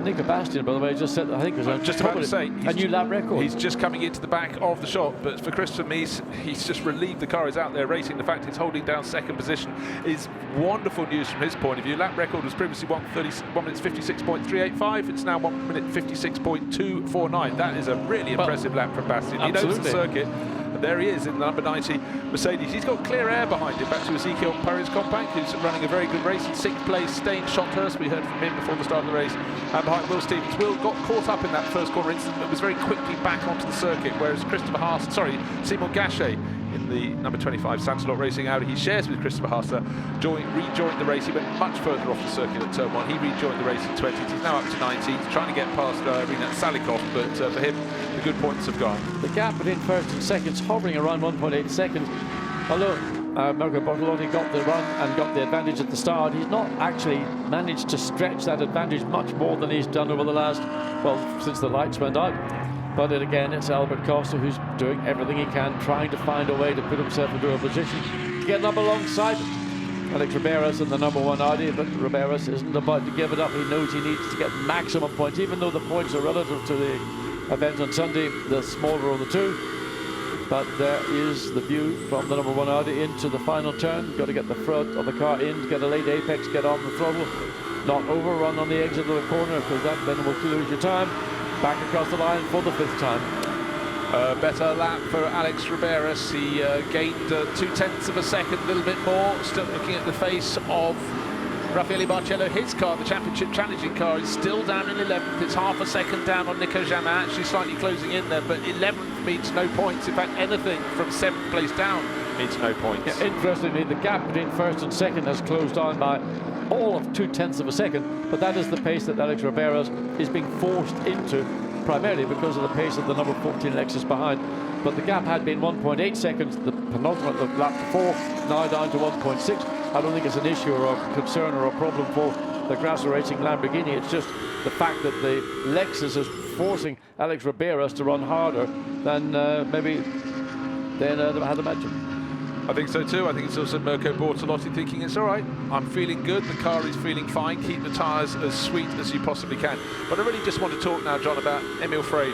Nico Bastian, by the way, just said, I think it was just about to say, a new lap record. He's just coming into the back of the shot, but for Christopher Mies, he's just relieved the car is out there racing. The fact he's holding down second position is wonderful news from his point of view. Lap record was previously 1 minute 56.385. It's now 1 minute 56.249. That is a really impressive lap from Bastian. He knows the circuit. And there he is in the number 90 Mercedes. He's got clear air behind him. Back to Ezekiel Perez-Companc, who's running a very good race in 6th place. Stayne Schotthurst, we heard from him before the start of the race. And behind Will Stevens. Will got caught up in that first corner incident, but was very quickly back onto the circuit, whereas Simon Gachet in the number 25 Sansalot Racing Audi, he shares with Christopher Haase, rejoined the race. He went much further off the circuit at turn 1. He rejoined the race in 20th. He's now up to 19th, He's trying to get past Rinat Salikov, but for him, the good points have gone. The gap between first and second's hovering around 1.8 seconds. Although Marco Bortolotti got the run and got the advantage at the start, he's not actually managed to stretch that advantage much more than he's done over the last, well, since the lights went out. But again, it's Albert Costa who's doing everything he can, trying to find a way to put himself into a position to get up alongside Alex Riberas in the number 1 Audi, but Riberas isn't about to give it up. He knows he needs to get maximum points, even though the points are relative to the event on Sunday, the smaller of the two. But there is the view from the number 1 Audi into the final turn. Got to get the front of the car in, get a late apex, get on the throttle, not overrun on the exit of the corner, because that then will lose your time. Back across the line for the 5th time. Better lap for Alex Riberas. He gained 0.2 of a second, a little bit more. Still looking at the face of Raffaele Barcelo. His car, the championship challenging car, is still down in 11th. It's half a second down on Nico Jamin, actually slightly closing in there, but 11th means no points. In fact, anything from 7th place down means no points. Yeah, interestingly, the gap between first and second has closed down by all of 0.2 of a second, but that is the pace that Alex Riberas is being forced into, primarily because of the pace of the number 14 Lexus behind. But the gap had been 1.8 seconds, the penultimate of lap 4, now down to 1.6. I don't think it's an issue or a concern or a problem for the Grasso Racing Lamborghini. It's just the fact that the Lexus is forcing Alex Riberas to run harder than maybe they had imagined. I think so too. I think it's also Mirko Bortolotti thinking it's all right, I'm feeling good, the car is feeling fine, keep the tyres as sweet as you possibly can. But I really just want to talk now, John, about Emil Frey,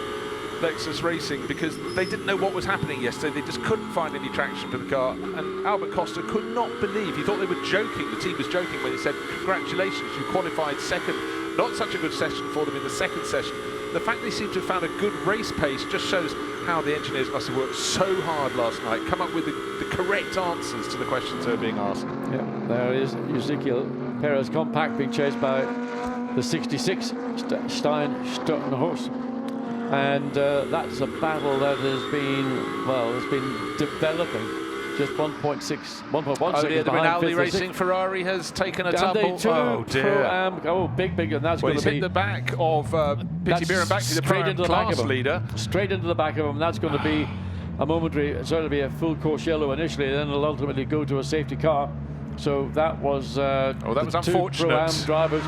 Lexus Racing, because they didn't know what was happening yesterday. They just couldn't find any traction for the car, and Albert Costa could not believe, he thought they were joking, the team was joking when he said, congratulations, you qualified second. Not such a good session for them in the second session. The fact they seem to have found a good race pace just shows how the engineers must have worked so hard last night, come up with the correct answers to the questions they're being asked. Yeah, there is Ezekiel Perez-Companc being chased by the 66 Steyr Stuttenhorst, and that's a battle that has been, well, has been developing. Just 1.1 seconds the behind. Rinaldi Racing Ferrari has taken a tumble. Oh dear! Big, and that's going to be hit the back of Piti Bhirombhakdi, the pro-am class leader. Straight into the back of him. That's going to be a momentary, so it'll be a full course yellow initially, then it'll ultimately go to a safety car. So that was that was two unfortunate. Pro-Am drivers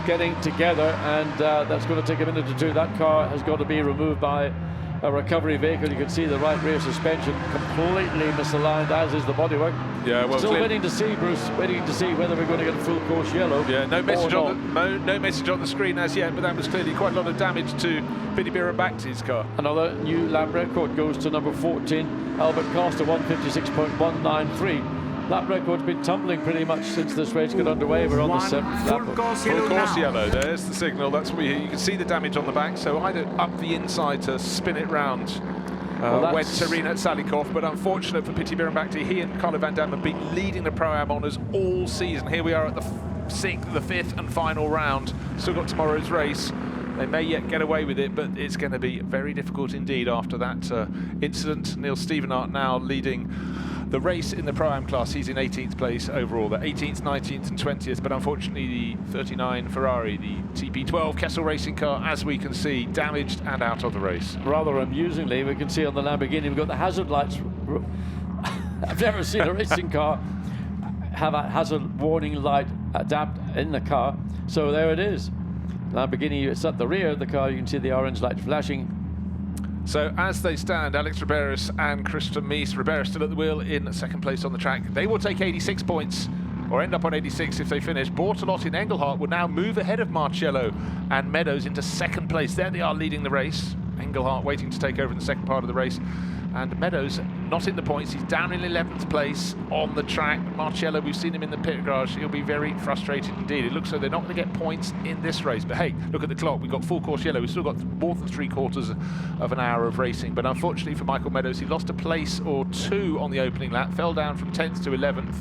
getting together, and that's going to take a minute or two. That car has got to be removed by a recovery vehicle. You can see the right rear suspension completely misaligned, as is the bodywork. Yeah, well, still waiting to see, Bruce, waiting to see whether we're going to get a full course yellow. Yeah, no message on the screen as yet, but that was clearly quite a lot of damage to Piti Bhirombhakti's car. Another new lap record goes to number 14, Albert Costa, 156.193. Lap record's been tumbling pretty much since this race got underway. We're on the 7th lap. Full course yellow, there's the signal. That's what you can see the damage on the back, so either up the inside to spin it round went to Rinat Salikov, but unfortunate for Piti Bhirombhakti. He and Carlo Van Dam have been leading the Pro-Am honours all season. Here we are at the 5th and final round. Still got tomorrow's race. They may yet get away with it, but it's going to be very difficult indeed after that incident. Neil Stevenart now leading the race in the Pro-Am class. He's in 18th place overall, the 18th, 19th and 20th, but unfortunately the 39 Ferrari, the TP12 Kessel racing car, as we can see, damaged and out of the race. Rather amusingly, we can see on the Lamborghini, we've got the hazard lights. I've never seen a racing car have a hazard warning light adapt in the car, so there it is. Lamborghini, it's at the rear of the car, you can see the orange light flashing. So as they stand, Alex Riberas and Christian Mies, Riberas still at the wheel in second place on the track. They will take 86 points, or end up on 86 if they finish. Bortolotti and Engelhardt will now move ahead of Marcello and Meadows into second place. There they are leading the race. Engelhardt waiting to take over in the second part of the race. And Meadows not in the points, he's down in 11th place on the track. Marcello, we've seen him in the pit garage, he'll be very frustrated indeed. It looks like they're not going to get points in this race, but hey, look at the clock, we've got full course yellow, we've still got more than 3/4 of an hour of racing. But unfortunately for Michael Meadows, he lost a place or two on the opening lap, fell down from 10th to 11th,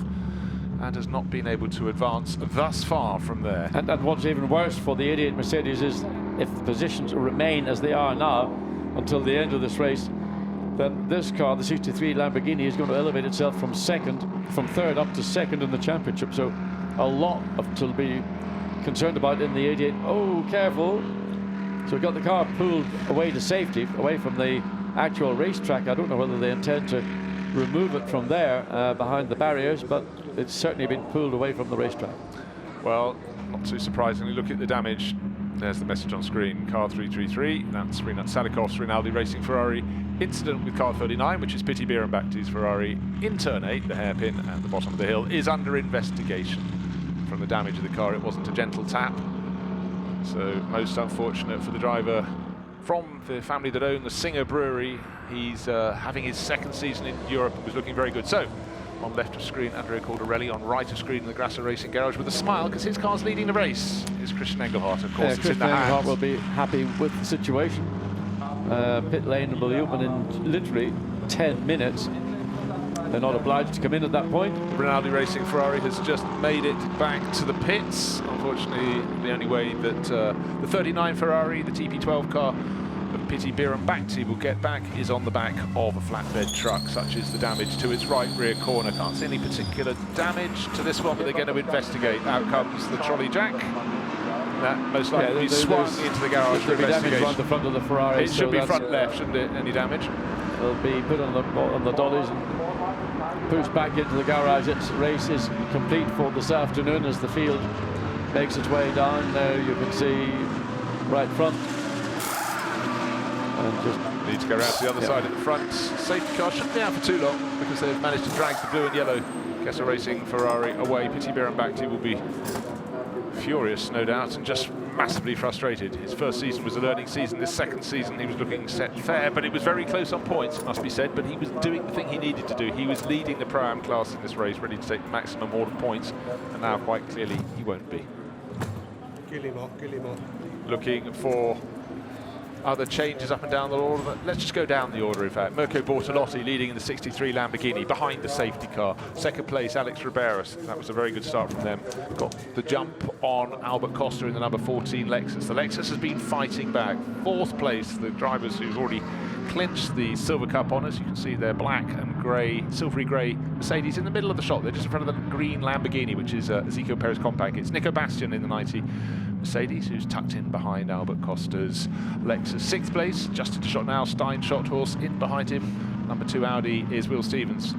and has not been able to advance thus far from there. And what's even worse for the 88 Mercedes is if the positions remain as they are now until the end of this race, then this car, the 63 Lamborghini, is going to elevate itself from third up to second in the championship. So a lot to be concerned about in the 88. Oh, careful. So we've got the car pulled away to safety, away from the actual racetrack. I don't know whether they intend to remove it from there behind the barriers, but it's certainly been pulled away from the racetrack. Well, not too surprisingly, look at the damage. There's the message on screen, car 333, that's Rinat Salikov's Rinaldi Racing Ferrari. Incident with car 39, which is Piti Bhirombhakti's Ferrari in turn 8, the hairpin at the bottom of the hill, is under investigation. From the damage of the car, it wasn't a gentle tap. So most unfortunate for the driver from the family that own the Singer Brewery. He's having his second season in Europe and was looking very good. So on left of screen, Andrea Caldarelli. On right of screen, in the Grasser Racing Garage with a smile because his car's leading the race is Christian Engelhardt. Of course, it's in the hands. Engelhardt will be happy with the situation. Pit lane will be open in literally 10 minutes. They're not obliged to come in at that point. Rinaldi Racing Ferrari has just made it back to the pits. Unfortunately, the only way that the 39 Ferrari, the TP12 car of Piti Bhirombhakti will get back is on the back of a flatbed truck, such as the damage to its right rear corner. Can't see any particular damage to this one, but they're going to investigate. Out comes the trolley jack. That most likely will be swung into the garage for investigation. Damage around the front of the Ferrari. It should be front left, shouldn't it? Any damage? It'll be put on the dollies and pushed back into the garage. Its race is complete for this afternoon as the field makes its way down. There you can see right front. And just need to go around to the other side at the front. Safety car shouldn't be out for too long because they've managed to drag the blue and yellow Kessel Racing Ferrari away. Piti Bhirombhakti will be furious, no doubt, and just massively frustrated. His first season was a learning season. This second season he was looking set fair, but it was very close on points, it must be said. But he was doing the thing he needed to do. He was leading the Pro-Am class in this race, ready to take the maximum order of points, and now quite clearly he won't be. Looking for other changes up and down the order. Let's just go down the order, in fact. Mirko Bortolotti leading in the 63 Lamborghini behind the safety car. Second place, Alex Riberas. That was a very good start from them. Got the jump on Albert Costa in the number 14 Lexus. The Lexus has been fighting back. Fourth place, the drivers who've already clinched the Silver Cup honours. You can see their black and grey, silvery grey Mercedes in the middle of the shot. They're just in front of the green Lamborghini, which is Ezekiel Perez Compact. It's Nico Bastian in the 90 Mercedes, who's tucked in behind Albert Costa's Lexus. Sixth place, just into shot now, Stein Schotthorst in behind him. number 2 Audi is Will Stevens.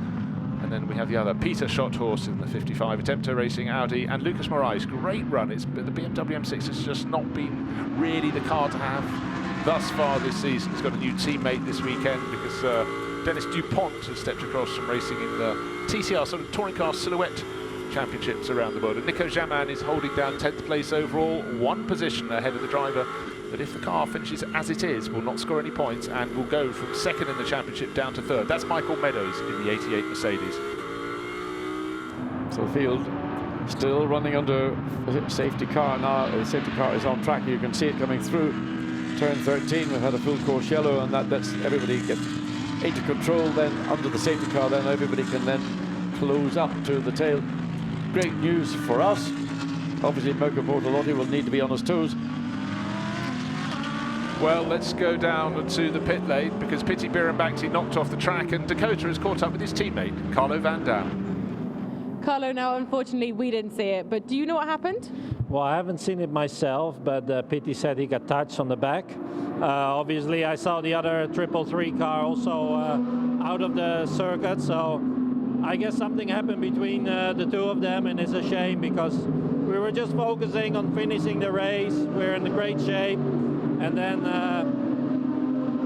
And then we have the other Peter Schotthorst in the 55 Attempter Racing Audi, and Lucas Moraes. Great run. The BMW M6 has just not been really the car to have thus far this season. He's got a new teammate this weekend because Dennis Dupont has stepped across from racing in the TCR, sort of touring car silhouette championships around the world. And Nico Jamin is holding down 10th place overall, 1 position ahead of the driver. But if the car finishes as it is, will not score any points and will go from 2nd in the championship down to 3rd. That's Michael Meadows in the 88 Mercedes. So the field still running under a safety car now. The safety car is on track. You can see it coming through turn 13. We've had a full course yellow, and that's everybody gets into control then under the safety car. Then everybody can then close up to the tail. Great news for us. Obviously, Mirko Bortolotti will need to be on his toes. Well, let's go down to the pit lane because Piti Bhirombhakdi knocked off the track and Dakota has caught up with his teammate, Carlo Van Dam. Carlo, now unfortunately we didn't see it, but do you know what happened? Well, I haven't seen it myself, but Piti said he got touched on the back. Obviously, I saw the other 333 car also out of the circuit, so I guess something happened between the two of them, and it's a shame because we were just focusing on finishing the race. We're in great shape. And then,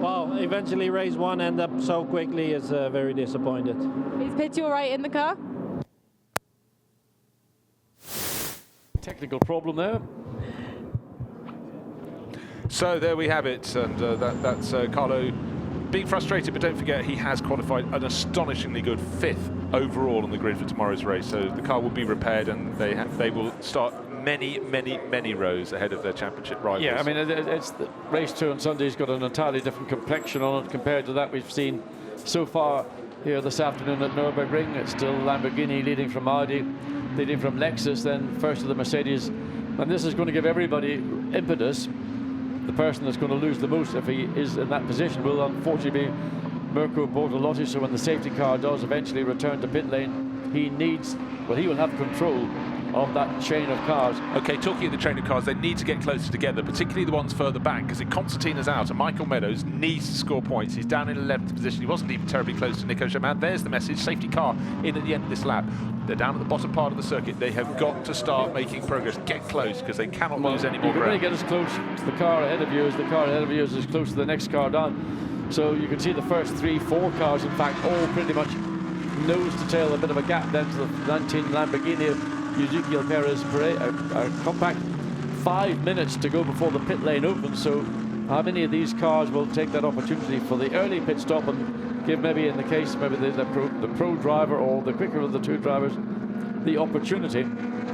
well, eventually race 1 ended up so quickly is very disappointed. Is Piti all right in the car? Technical problem there. So there we have it, and that's Carlo being frustrated, but don't forget he has qualified an astonishingly good 5th overall on the grid for tomorrow's race. So the car will be repaired, and they will start many rows ahead of their championship rivals. Yeah, I mean, it's the race 2 on Sunday's got an entirely different complexion on it compared to that we've seen so far here this afternoon at Nurburgring. It's still Lamborghini leading from Audi, leading from Lexus, then first of the Mercedes. And this is going to give everybody impetus. The person that's going to lose the most if he is in that position will unfortunately be Mirko Bortolotti. So when the safety car does eventually return to pit lane, he will have control of that chain of cars. Okay, talking of the chain of cars, they need to get closer together, particularly the ones further back, because Constantina's out and Michael Meadows needs to score points. He's down in 11th position. He wasn't even terribly close to Nico Jamin. There's the message, safety car in at the end of this lap. They're down at the bottom part of the circuit. They have got to start making progress. Get close, because they cannot lose any more ground. You can only get as close to the car ahead of you as the car ahead of you is as close to the next car down. So you can see the first 3-4 cars, in fact, all pretty much nose to tail, a bit of a gap then to the 19 Lamborghini Ezequiel Perez compact. 5 minutes to go before the pit lane opens, so how many of these cars will take that opportunity for the early pit stop and give maybe, in the case, maybe the pro driver or the quicker of the 2 drivers the opportunity.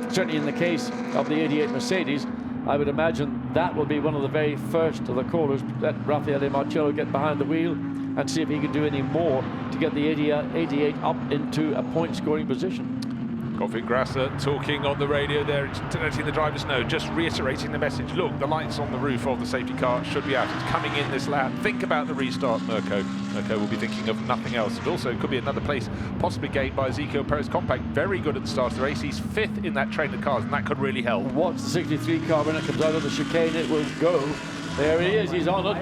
Certainly in the case of the 88 Mercedes, I would imagine that will be one of the very first of the callers. Let Raffaele Marcello get behind the wheel and see if he can do any more to get the 88 up into a point scoring position. Gottfried Grasser talking on the radio there, letting the drivers know, just reiterating the message. Look, the lights on the roof of the safety car should be out. It's coming in this lap. Think about the restart, Mirko. Mirko will be thinking of nothing else. And also, it could be another place possibly gained by Ezequiel Perez Compact. Very good at the start of the race. He's 5th in that train of cars, and that could really help. Watch the 63 car when it comes out of the chicane. It will go. There he is. He's on it.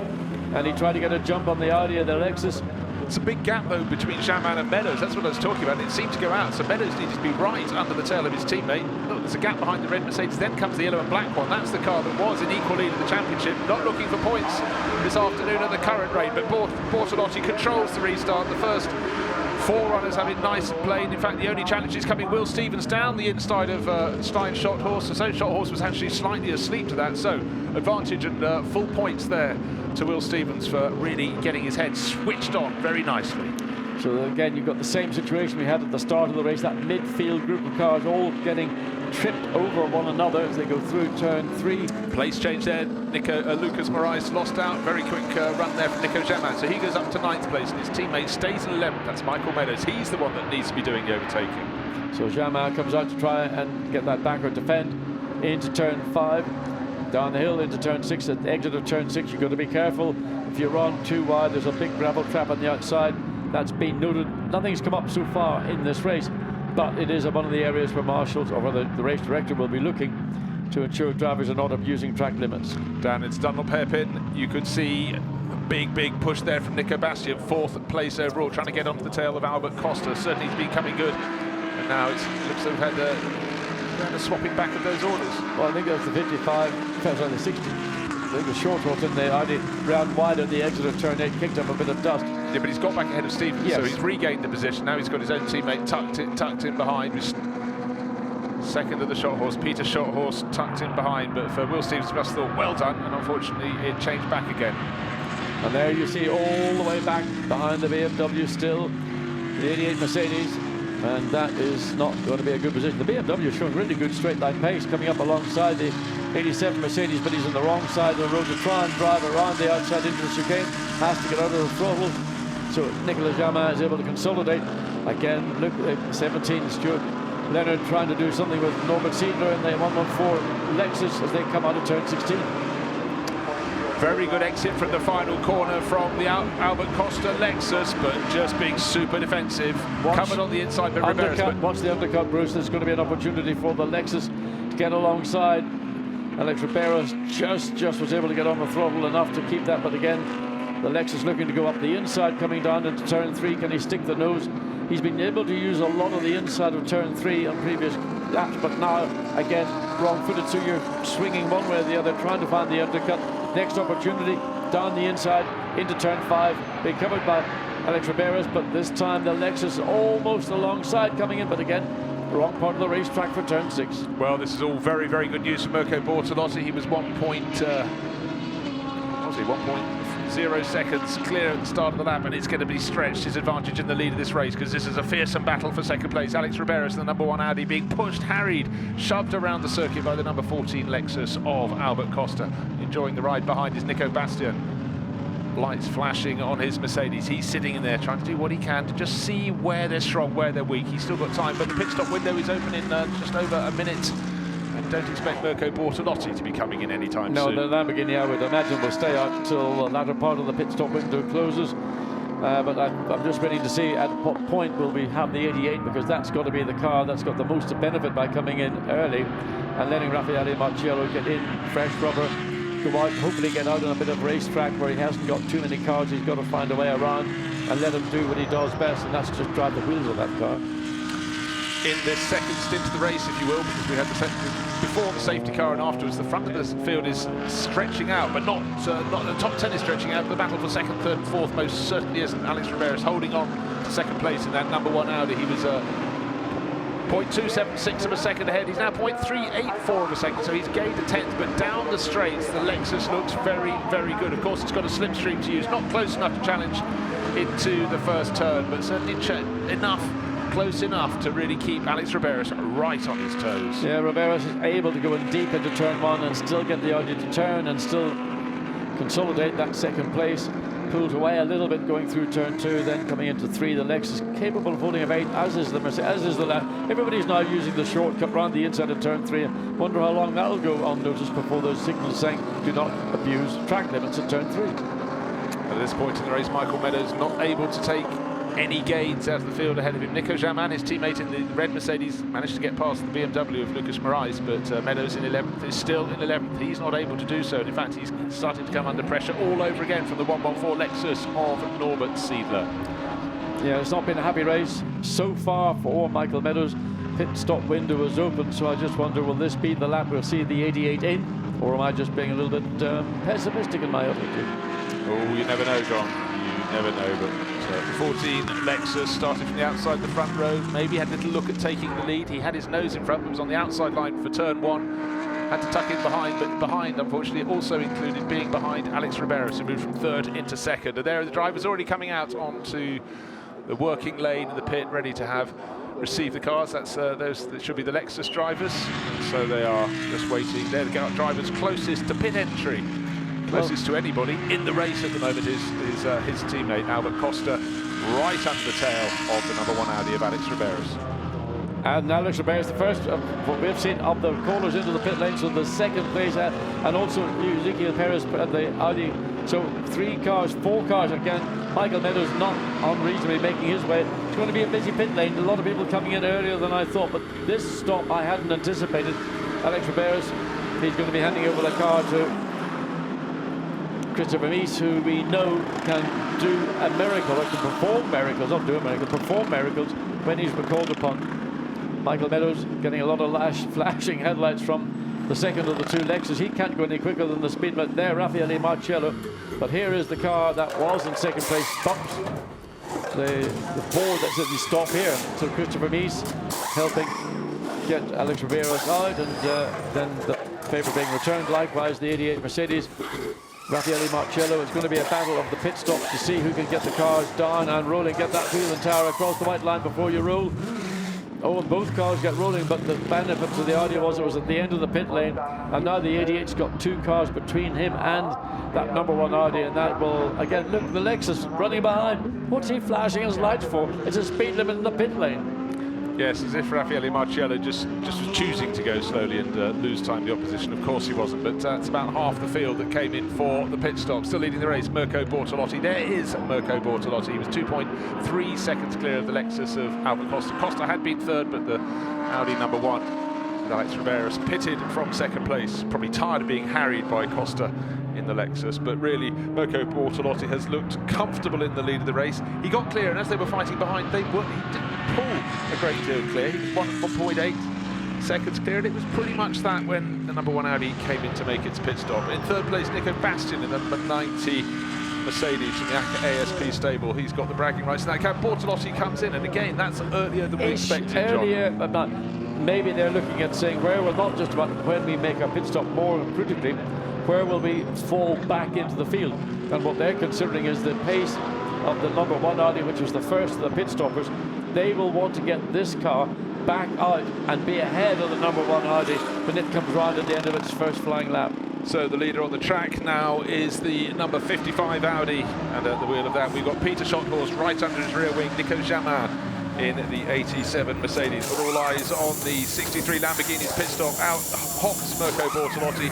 And he tried to get a jump on the Audi and the Lexus. It's a big gap, though, between Jamin and Meadows. That's what I was talking about. It seemed to go out, so Meadows needed to be right under the tail of his teammate. Look, there's a gap behind the red Mercedes. Then comes the yellow and black one. That's the car that was in equal lead of the championship. Not looking for points this afternoon at the current rate, but Bortolotti controls the restart. The first 4 runners have it nice and plain. In fact, the only challenge is coming. Will Stevens down the inside of Stein Schotthorst. So Schotthorst was actually slightly asleep to that. So advantage and full points there to Will Stevens for really getting his head switched on very nicely. So again, you've got the same situation we had at the start of the race, that midfield group of cars all getting tripped over one another as they go through turn 3. Place change there. Lucas Moraes lost out. Very quick run there from Nico Jamin. So he goes up to 9th place and his teammate stays in 11th. That's Michael Meadows. He's the one that needs to be doing the overtaking. So Jamin comes out to try and get that backward defend into turn 5. Down the hill into turn 6. At the exit of turn 6, you've got to be careful. If you run too wide, there's a big gravel trap on the outside. That's been noted. Nothing's come up so far in this race, but it is one of the areas where marshals, or rather the race director, will be looking to ensure drivers are not abusing track limits. Down it's Dunlop hairpin. You could see Big push there from Nico Bastian, 4th place overall, trying to get onto the tail of Albert Costa. Certainly he's been coming good, and now it looks like we've had a swapping back of those orders. Well, I think that's the 55, sorry, the 60. I think the short rod in there, only round wide at the exit of turn 8, kicked up a bit of dust. Yeah, but he's got back ahead of Stevens, yes. So he's regained the position. Now he's got his own teammate tucked in behind. Second of the short horse, Peter Shorthorse tucked in behind, but for Will Stevens, must have thought, well done, and unfortunately it changed back again. And there you see all the way back behind the BMW still, the 88 Mercedes, and that is not going to be a good position. The BMW is showing really good straight line pace coming up alongside the 87 Mercedes, but he's on the wrong side of the road to try and drive around the outside into the chicane, has to get out of the throttle. So Nicolas Jamin is able to consolidate. Again, look at 17, Stuart Leonard trying to do something with Norbert Siedler in the 114 Lexus as they come out of turn 16. Very good exit from the final corner from the Albert Costa Lexus, but just being super defensive. Coming on the inside, but Riberas. Watch the undercut, Bruce. There's going to be an opportunity for the Lexus to get alongside. Alex Riberas just was able to get on the throttle enough to keep that, but again, the Lexus looking to go up the inside, coming down into turn 3. Can he stick the nose? He's been able to use a lot of the inside of turn 3 on previous laps, but now, again, wrong-footed, so you're swinging one way or the other, trying to find the undercut. Next opportunity, down the inside, into turn 5, being covered by Alex Riberas, but this time the Lexus almost alongside coming in, but again, wrong part of the racetrack for turn 6. Well, this is all very good news for Mirko Bortolotti. He was 1.0 seconds clear at the start of the lap, and it's going to be stretched, his advantage in the lead of this race, because this is a fearsome battle for second place. Alex Riberas, the number 1 Audi, being pushed, harried, shoved around the circuit by the number 14 Lexus of Albert Costa. Enjoying the ride behind is Nico Bastian. Lights flashing on his Mercedes. He's sitting in there trying to do what he can to just see where they're strong, where they're weak. He's still got time, but the pit stop window is open in just over a minute. And don't expect Mirko Bortolotti to be coming in anytime soon. No, the Lamborghini, I would imagine, will stay out until the latter part of the pit stop window closes. But I'm just ready to see at what point will we have the 88, because that's got to be the car that's got the most to benefit by coming in early and letting Raffaele Marciello get in, fresh rubber, go out, hopefully get out on a bit of racetrack where he hasn't got too many cars. He's got to find a way around and let him do what he does best, and that's just drive the wheels of that car. In this second stint of the race, if you will, because we had before the safety car and afterwards, the front of the field is stretching out, but not the top 10 is stretching out. The battle for second, third and fourth most certainly isn't. Alex Riberas holding on to second place in that number 1 Audi. He was 0.276 of a second ahead. He's now 0.384 of a second, so he's gained a 10th, but down the straights, the Lexus looks very good. Of course, it's got a slipstream to use, not close enough to challenge into the first turn, but certainly close enough to really keep Alex Riberas right on his toes. Yeah, Riberas is able to go in deep into turn 1 and still get the Audi to turn and still consolidate that second place. Pulled away a little bit going through turn 2, then coming into 3. The Lexus capable of holding of 8, as is the Mercedes, as is the everybody's now using the shortcut round the inside of turn 3. Wonder how long that'll go unnoticed before those signals saying do not abuse track limits at turn 3. At this point in the race, Michael Meadows not able to take any gains out of the field ahead of him. Nico Jamin, his teammate in the red Mercedes, managed to get past the BMW of Lucas Moraes, but Meadows in 11th is still in 11th. He's not able to do so, and in fact he's starting to come under pressure all over again from the 114 Lexus of Norbert Siedler. Yeah, it's not been a happy race so far for Michael Meadows. Pit stop window is open, so I just wonder, will this be the lap we'll see the 88 in, or am I just being a little bit pessimistic in my opinion? Oh, you never know, John. You never know, but the 14 Lexus started from the outside the front row, maybe had a little look at taking the lead. He had his nose in front, but was on the outside line for turn 1. Had to tuck in behind, but behind, unfortunately, also included being behind Alex Riberas, who moved from 3rd into 2nd. And there are the drivers already coming out onto the working lane in the pit, ready to have received the cars. That's those that should be the Lexus drivers. So they are just waiting. They're the drivers closest to pit entry. Closest to anybody in the race at the moment is his teammate Albert Costa, right under the tail of the number 1 Audi of Alex Riberas. And Alex Riberas, the first of what we've seen of the callers into the pit lane, so the second place, and also Ezekiel Perez at the Audi. So 4 cars again. Michael Meadows not unreasonably making his way. It's going to be a busy pit lane. A lot of people coming in earlier than I thought, but this stop I hadn't anticipated. Alex Riberas, he's going to be handing over the car to Christopher Mies, who we know can do a miracle, or can perform miracles, not do a miracle, perform miracles when he's called upon. Michael Meadows getting a lot of flashing headlights from the second of the two Lexus. He can't go any quicker than the speed limit there, Raffaele Marcello. But here is the car that was in second place, stops. The board that says he stop here. So Christopher Mies helping get Alex Riberos out, and then the favour being returned. Likewise, the 88 Mercedes. Raffaele Marcello. It's going to be a battle of the pit stops to see who can get the cars down and rolling, get that wheel and tower across the white line before you roll. Oh, and both cars get rolling, but the benefit to the Audi was it was at the end of the pit lane, and now the 88's got two cars between him and that number one Audi, and that will, again, look, the Lexus running behind. What's he flashing his lights for? It's a speed limit in the pit lane. Yes, as if Raffaele Marcello just was choosing to go slowly and lose time the opposition. Of course he wasn't, but it's about half the field that came in for the pit stop. Still leading the race, Mirko Bortolotti. There is Mirko Bortolotti. He was 2.3 seconds clear of the Lexus of Albert Costa. Costa had been third, but the Audi number one, Alex Riberos, pitted from second place, probably tired of being harried by Costa in the Lexus, but really Mirko Bortolotti has looked comfortable in the lead of the race. He got clear, and as they were fighting behind, he didn't pull a great deal clear. He was 1.8 seconds clear, and it was pretty much that when the number one Audi came in to make its pit stop. In third place, Nico Bastian in the number 90 Mercedes from the ASP stable. He's got the bragging rights in that car. Bortolotti comes in, and again, that's earlier than we expected, Earlier, but maybe they're looking at saying where we're not just about when we make our pit stop, more critically, where will we fall back into the field? And what they're considering is the pace of the number one Audi, which was the first of the pit stoppers. They will want to get this car back out and be ahead of the number one Audi when it comes round at the end of its first flying lap. So the leader on the track now is the number 55 Audi, and at the wheel of that we've got Peter Schotthorst right under his rear wing, Nico Jamin in the 87 Mercedes. But all eyes on the 63 Lamborghini's pit stop. Out hops Mirko Bortolotti,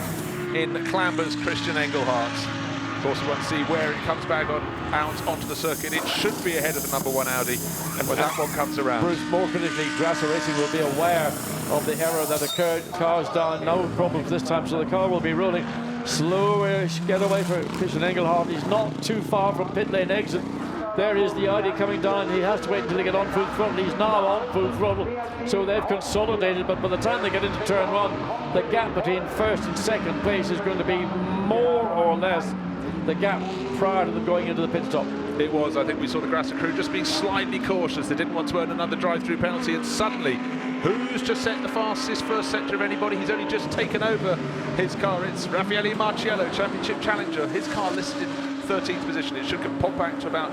in clambers Christian Engelhardt. Of course, we want to see where it comes back out onto the circuit. It should be ahead of the number one Audi, and when that one comes around. Bruce, more critically, Grasser Racing will be aware of the error that occurred. Car's down, no problems this time, so the car will be rolling. Slowish getaway for Christian Engelhardt. He's not too far from pit lane exit. There is the Audi coming down. He has to wait until they get on full throttle. He's now on full throttle, so they've consolidated, but by the time they get into turn one, the gap between first and second place is going to be more or less the gap prior to them going into the pit stop. It was. I think we saw the Grasser crew just being slightly cautious. They didn't want to earn another drive-through penalty, and suddenly, who's just set the fastest first sector of anybody? He's only just taken over his car. It's Raffaele Marcello, championship challenger. His car listed in 13th position. It should pop back to about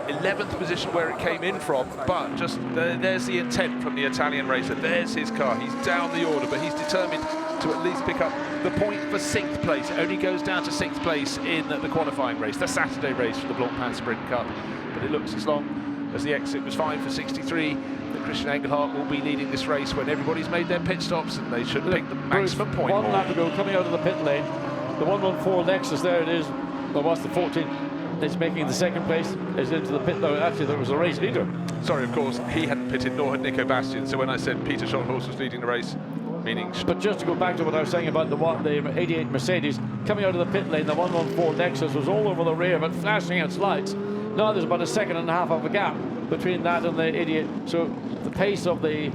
11th position where it came in from, but just there's the intent from the Italian racer. There's his car. He's down the order, but he's determined to at least pick up the point for 6th place. It only goes down to 6th place in the qualifying race, the Saturday race for the Blancpain Sprint Cup. But it looks, as long as the exit was fine for 63, that Christian Engelhardt will be leading this race when everybody's made their pit stops, and they should pick the maximum point. One lap to go, coming out of the pit lane. The 114 Lexus, there it is. Well, what's the 14? It's making the second place, is into the pit. No, actually, there was a race leader. Sorry, of course, he hadn't pitted, nor had Nico Bastian. So when I said Peter Schotthorst was leading the race, meaning... But just to go back to what I was saying about the 88 Mercedes, coming out of the pit lane, the 114 Lexus was all over the rear, but flashing its lights. Now there's about a second and a half of a gap between that and the 88. So the pace of the,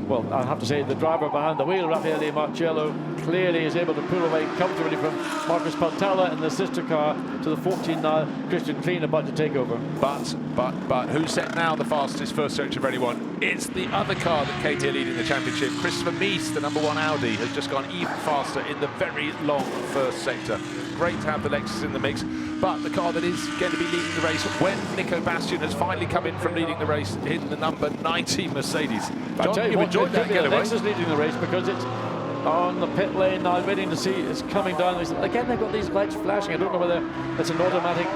well, I'll have to say the driver behind the wheel, Raffaele Marcello, clearly is able to pull away comfortably from Marcus Paltella in the sister car to the 14 now, Christian Klein about to take over. But who's set now the fastest first sector of anyone? It's the other car that came here leading the championship. Christopher Mies, the number one Audi, has just gone even faster in the very long first sector. Great to have the Lexus in the mix, but the car that is going to be leading the race when Nico Bastian has finally come in from leading the race in the number 90 Mercedes. John, you enjoyed that getaway. Lexus leading the race because it's on the pit lane now, waiting to see it's coming down. Again, they've got these lights flashing. I don't know whether it's an automatic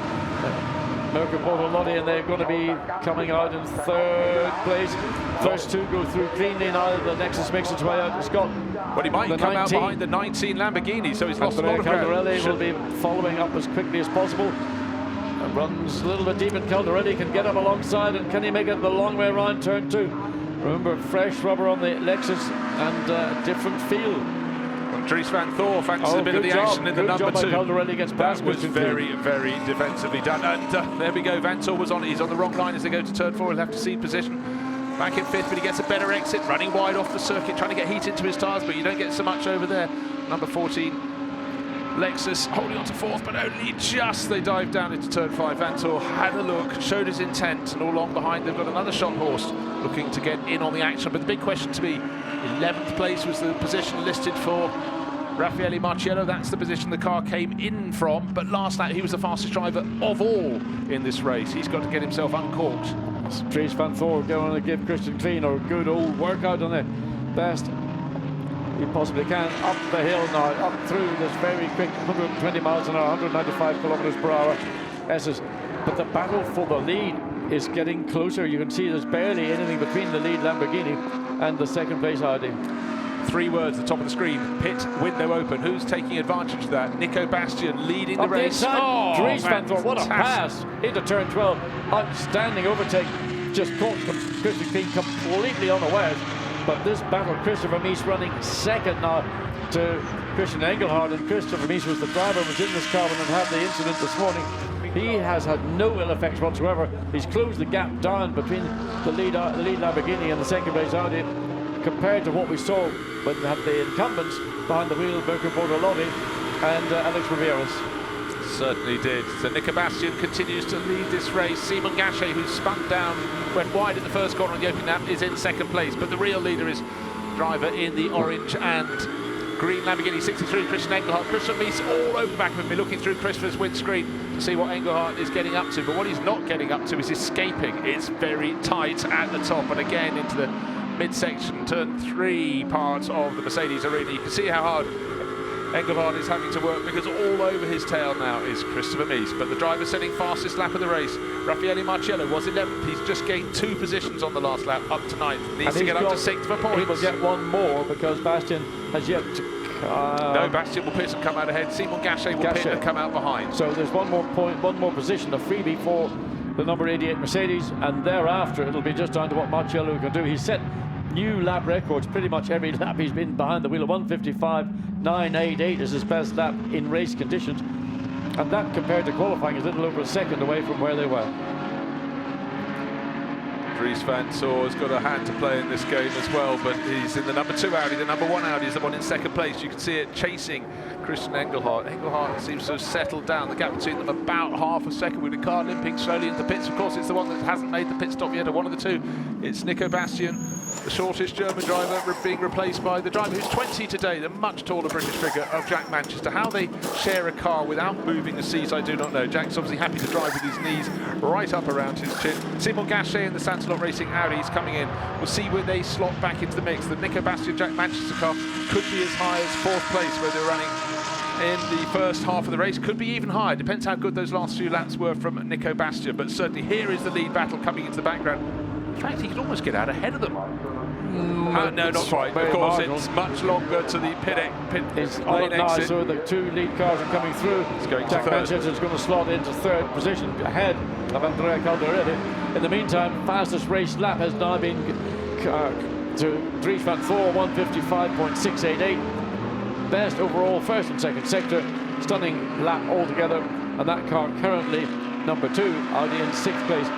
Mirko Bortolotti, and they're going to be coming out in third place. First two go through cleanly now. The Lexus makes its way out to Scott. But he might come out behind the 19 Lamborghini, so he's lost a lot of ground. Caldarelli will be following up as quickly as possible. And runs a little bit deep, and Caldarelli can get up alongside, and can he make it the long way around turn two? Remember, fresh rubber on the Lexus and different feel. Dries van Thor fancies a bit of the action in the number 2. That was very, very defensively done. And there we go, Van Thor was on it. He's on the wrong line as they go to turn 4. He'll have to cede position. Back in 5th, but he gets a better exit, running wide off the circuit, trying to get heat into his tyres, but you don't get so much over there. Number 14, Lexus holding on to 4th, but only just. They dive down into turn 5. Van Thor had a look, showed his intent, and all along behind they've got another shot horse looking to get in on the action. But the big question to be, 11th place was the position listed for Raffaele Marciello. That's the position the car came in from, but last lap he was the fastest driver of all in this race. He's got to get himself uncorked. Dries van Thor going to give Christian Klein a good old workout on the best he possibly can. Up the hill now, up through this very quick 120 miles an hour, 195 kilometers per hour S's. But the battle for the lead is getting closer. You can see there's barely anything between the lead Lamborghini and the second place Audi. 3 words at the top of the screen: pit window open. Who's taking advantage of that? Nico Bastian leading the race. Dries van Thor, what a pass into turn 12. Outstanding overtake. Just caught Christian Klein completely unawares. But this battle, Christopher Mies running second now to Christian Engelhardt, and Christopher Mies was the driver, was in this car and had the incident this morning. He has had no ill effects whatsoever. He's closed the gap down between the lead Lamborghini and the second place Audi, compared to what we saw when they had the incumbents behind the wheel, Mirko Bortolotti and Alex Riveros. Certainly did. So Nico Bastian continues to lead this race. Simon Gachet, who spun down, went wide at the first corner on the opening lap, is in second place. But the real leader is driver in the orange and green Lamborghini 63, Christian Engelhardt. Christian Mies all over the back of him, looking through Christopher's windscreen to see what Engelhardt is getting up to. But what he's not getting up to is escaping. It's very tight at the top, and again into the midsection, turn 3 parts of the Mercedes arena. You can see how hard Engelhardt is having to work, because all over his tail now is Christopher Mies. But the driver setting fastest lap of the race, Raffaele Marciello, was 11th. He's just gained 2 positions on the last lap, up to 9th. Needs to get up to 6th for points. He will get one more because Bastian has yet to... no, Bastian will pit and come out ahead. Simon Gachet will pit and come out behind. So there's one more point, one more position, a freebie for the number 88 Mercedes, and thereafter it'll be just down to what Marciello can do. He's set new lap records pretty much every lap he's been behind the wheel. 155.988 is his best lap in race conditions, and that compared to qualifying is a little over a second away from where they were. Dries van Thor has got a hand to play in this game as well, but he's in the number 2 Audi. The number 1 Audi is the one in second place. You can see it chasing Christian Engelhardt. Engelhardt seems to have settled down. The gap between them about half a second, with the car limping slowly into pits. Of course, it's the one that hasn't made the pit stop yet, or one of the 2. It's Nico Bastian, the shortest German driver, being replaced by the driver who's 20 today, the much taller British figure of Jack Manchester. How they share a car without moving the seats, I do not know. Jack's obviously happy to drive with his knees right up around his chin. Simon Gachet in the Sansalot Racing Audi is coming in. We'll see where they slot back into the mix. The Nico Bastian Jack Manchester car could be as high as 4th place, where they're running in the first half of the race. Could be even higher. Depends how good those last few laps were from Nico Bastian. But certainly here is the lead battle coming into the background. In fact, he could almost get out ahead of them. No, not quite. Of course, it's much longer to the pit lane exit. So the 2 lead cars are coming through. Jack Manchester is going to slot into 3rd position ahead of Andrea Caldarelli. In the meantime, fastest race lap has now been to Dries van Thor, 155.688. Best overall first and second sector. Stunning lap altogether. And that car currently number 2, Audi in 6th place.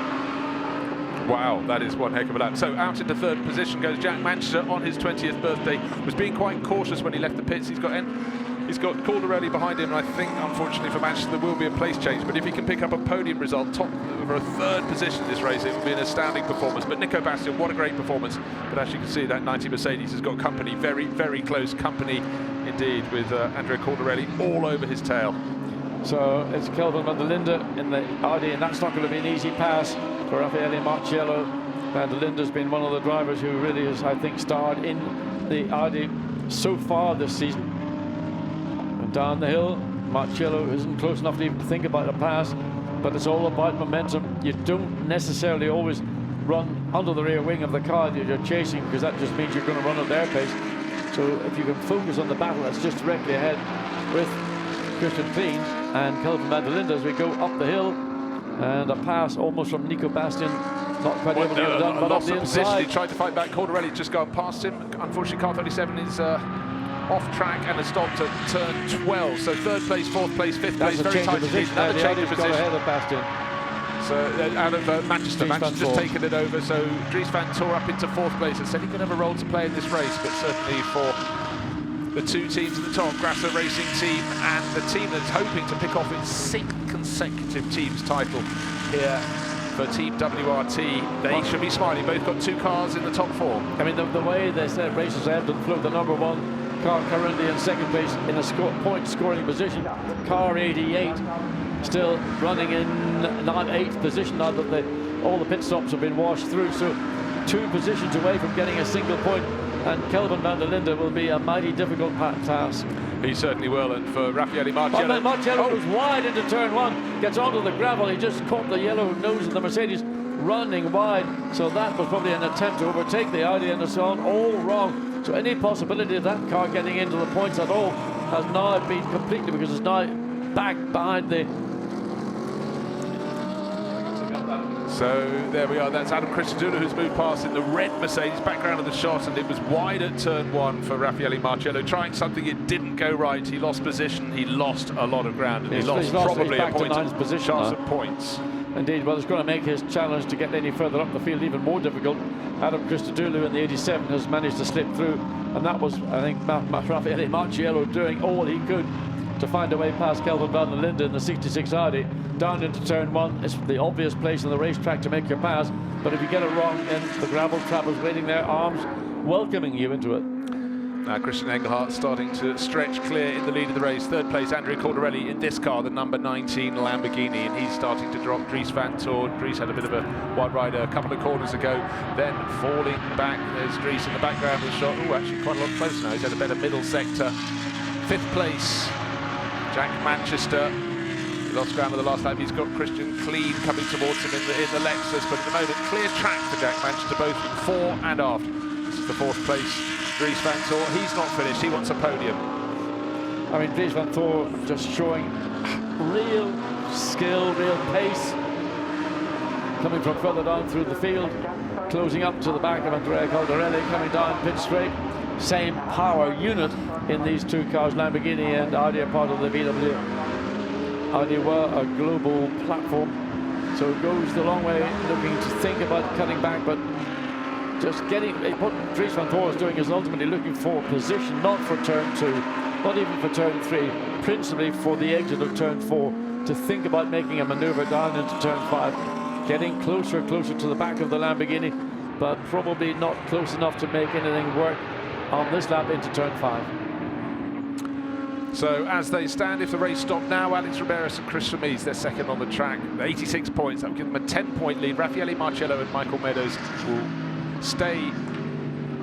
Wow, that is one heck of a lap. So out into 3rd position goes Jack Manchester on his 20th birthday. Was being quite cautious when he left the pits. He's got Caldarelli behind him, and I think, unfortunately for Manchester, there will be a place change. But if he can pick up a podium result, top for a 3rd position this race, it would be an astounding performance. But Nico Bastian, what a great performance. But as you can see, that 90 Mercedes has got company, very, very close company indeed, with Andrea Caldarelli all over his tail. So it's Kelvin van der Linde in the Audi, and that's not going to be an easy pass for Raffaele Marciello. Van der Linde's been one of the drivers who really has, I think, starred in the Audi so far this season. And down the hill, Marciello isn't close enough to even think about a pass, but it's all about momentum. You don't necessarily always run under the rear wing of the car that you're chasing, because that just means you're going to run at their pace. So if you can focus on the battle that's just directly ahead with Christian Klein and Kelvin van der Linde as we go up the hill, and a pass almost from Nico Bastian, not quite able to get it done, but up the inside. He tried to fight back. Caldarelli just gone past him. Unfortunately, car 37 is off track and has stopped at turn 12. So third place, fourth place, fifth That's place, very tight indeed. Another change of position. Ahead of Bastian. So out of Manchester, Manchester's taken it over. So Dries van Toor up into fourth place. And said he could have a role to play in this race, but certainly for the two teams at the top, Grasser Racing Team and the team that's hoping to pick off its 6th consecutive team's title here for Team WRT. They should be smiling. Both got 2 cars in the top 4. I mean, the way they said races ebb and flow, the #1 car currently in second place in a point scoring position. Car 88 still running in 8th position now that all the pit stops have been washed through. So 2 positions away from getting a single point. And Kelvin van der Linde will be a mighty difficult task. He certainly will, and for Raffaele Marcello... Marcello goes wide into turn 1, gets onto the gravel, he just caught the yellow nose of the Mercedes running wide, so that was probably an attempt to overtake the Audi and so on, all wrong. So any possibility of that car getting into the points at all has now been completely, because it's now back behind the... So there we are, that's Adam Christodoulou who's moved past in the red Mercedes, background of the shot, and it was wide at turn 1 for Raffaele Marcello, trying something, it didn't go right, he lost position, he lost a lot of ground, and he lost probably a point, chance of points. Indeed, well, it's going to make his challenge to get any further up the field even more difficult. Adam Christodoulou in the 87 has managed to slip through, and that was, I think, Raffaele Marcello doing all he could to find a way past Kelvin van der Linde in the 66 Audi, down into turn 1. It's the obvious place on the racetrack to make your pass, but if you get it wrong, then the gravel trap is waiting there, arms welcoming you into it. Now Christian Engelhardt starting to stretch clear in the lead of the race. Third place, Andrea Cordarelli in this car, the number 19 Lamborghini, and he's starting to drop Dries van Toor. Dries had a bit of a wide ride a couple of corners ago, then falling back. There's Dries in the background with a shot. Oh, actually quite a lot closer now. He's had a better middle sector. Fifth place, Jack Manchester. He lost ground on the last lap. He's got Christian Klein coming towards him in the Lexus, but at the moment, clear track for Jack Manchester, both fore and aft. This is the fourth place, Dries van Toor. He's not finished, he wants a podium. I mean, Dries van Toor just showing real skill, real pace, coming from further down through the field, closing up to the back of Andrea Caldarelli, coming down pit straight. Same power unit in these 2 cars, Lamborghini and Audi are part of the VW. Audi were a global platform, so it goes the long way looking to think about cutting back, but just getting, what Dries van Toor is doing is ultimately looking for position, not for turn 2, not even for turn 3, principally for the exit of turn 4, to think about making a maneuver down into turn 5, getting closer and closer to the back of the Lamborghini, but probably not close enough to make anything work on this lap into turn 5. So as they stand, if the race stopped now, Alex Riberas and Chris Vermees, they're second on the track. 86 points, that will give them a 10-point lead. Raffaele Marcello and Michael Meadows will stay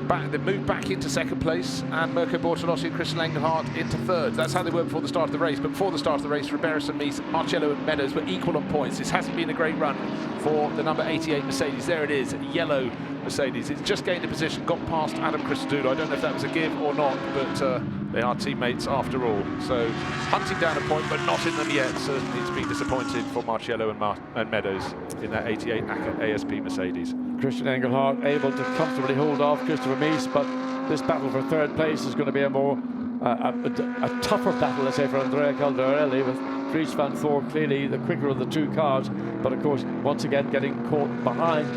back, they move back into second place, and Mirko Bortolotti and Christian Engelhardt into third. That's how they were before the start of the race, but before the start of the race, Riberas and Mees, Marcello and Meadows were equal on points. This hasn't been a great run for the number 88 Mercedes. There it is, yellow Mercedes. It's just gained a position, got past Adam Christodoulou. I don't know if that was a give or not, but they are teammates after all. So hunting down a point, but not in them yet. Certainly it's been disappointed for Marcello and Meadows in that 88 ASP Mercedes. Christian Engelhardt able to comfortably hold off Christopher Mees, but this battle for third place is going to be a more a tougher battle, let's say, for Andrea Caldarelli, with Dries van Toor clearly the quicker of the 2 cars, but of course once again getting caught behind,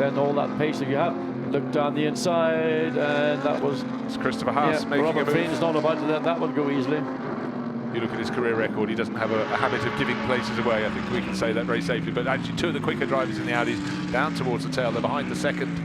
then all that pace that you have. Look down the inside, and that was Christopher Haas making Robert a move. Fien's not about to let that one go easily. You look at his career record, he doesn't have a habit of giving places away. I think we can say that very safely. But actually 2 of the quicker drivers in the Audis down towards the tail. They're behind the second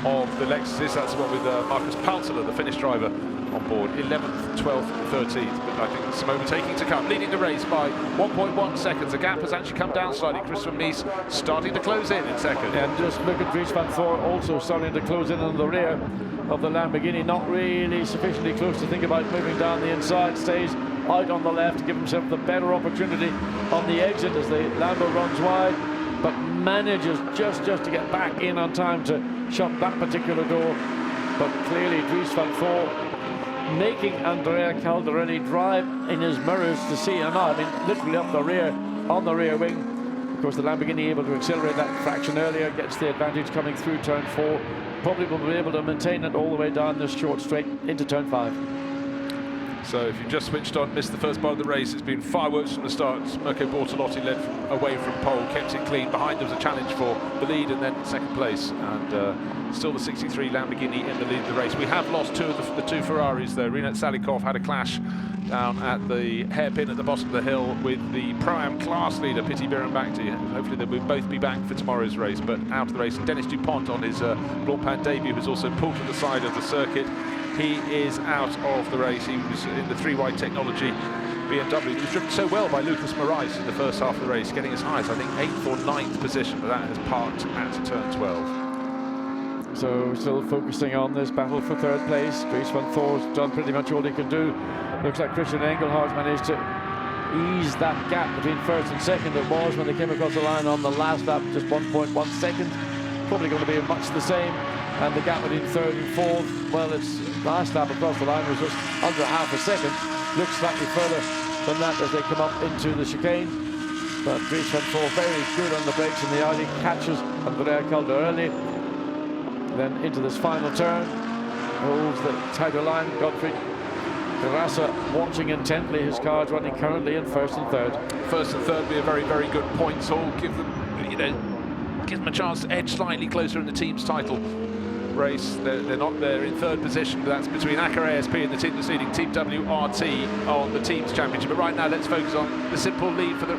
of the Lexuses. That's the one with Marcus Paltler, the Finnish driver, on board. 11th, 12th, 13th. But I think some overtaking to come. Leading the race by 1.1 seconds. The gap has actually come down slightly. Christopher Mees starting to close in second. And just look at Dries van Toor also starting to close in on the rear of the Lamborghini. Not really sufficiently close to think about moving down the inside. Stays out on the left to give himself the better opportunity on the exit as the Lambo runs wide, but manages just to get back in on time to shut that particular door. But clearly Dries van Toor making Andrea Caldarelli drive in his mirrors to see him out. I mean, literally up the rear, on the rear wing. Of course, the Lamborghini able to accelerate that fraction earlier, gets the advantage coming through turn 4. Probably will be able to maintain it all the way down this short straight into turn 5. So if you've just switched on, missed the first part of the race, it's been fireworks from the start. Mirko Bortolotti led away from pole, kept it clean. Behind there was a challenge for the lead and then second place. And still the 63 Lamborghini in the lead of the race. We have lost two of the two Ferraris though. Rinat Salikov had a clash down at the hairpin at the bottom of the hill with the Pro-Am class leader, Piti Biramakti. Hopefully they will both be back for tomorrow's race, but out of the race. And Dennis Dupont on his Blancpain debut has also pulled to the side of the circuit. He is out of the race. He was in the 3-wide technology BMW. He was driven so well by Lucas Morais in the first half of the race, getting as high as, I think, 8th or 9th position, but that has parked at turn 12. So still focusing on this battle for third place. Dries van Thor's done pretty much all he can do. Looks like Christian Engelhardt managed to ease that gap between first and second. It was when they came across the line on the last lap, just 1.1 seconds. Probably going to be much the same. And the gap between third and fourth, well, its last lap across the line was just under half a second. Looks slightly further than that as they come up into the chicane. But Dries van Thor very good on the brakes in the Audi, catches Andrea Caldarelli. Then into this final turn, holds the tighter line. Godfrey Terrassa watching intently. His car's running currently in first and third. First and third be a very, very good points haul. Give them, gives them a chance to edge slightly closer in the team's title race. They're not there in third position, but that's between Acker ASP and the team that's leading Team WRT on the team's championship. But right now, let's focus on the simple lead for the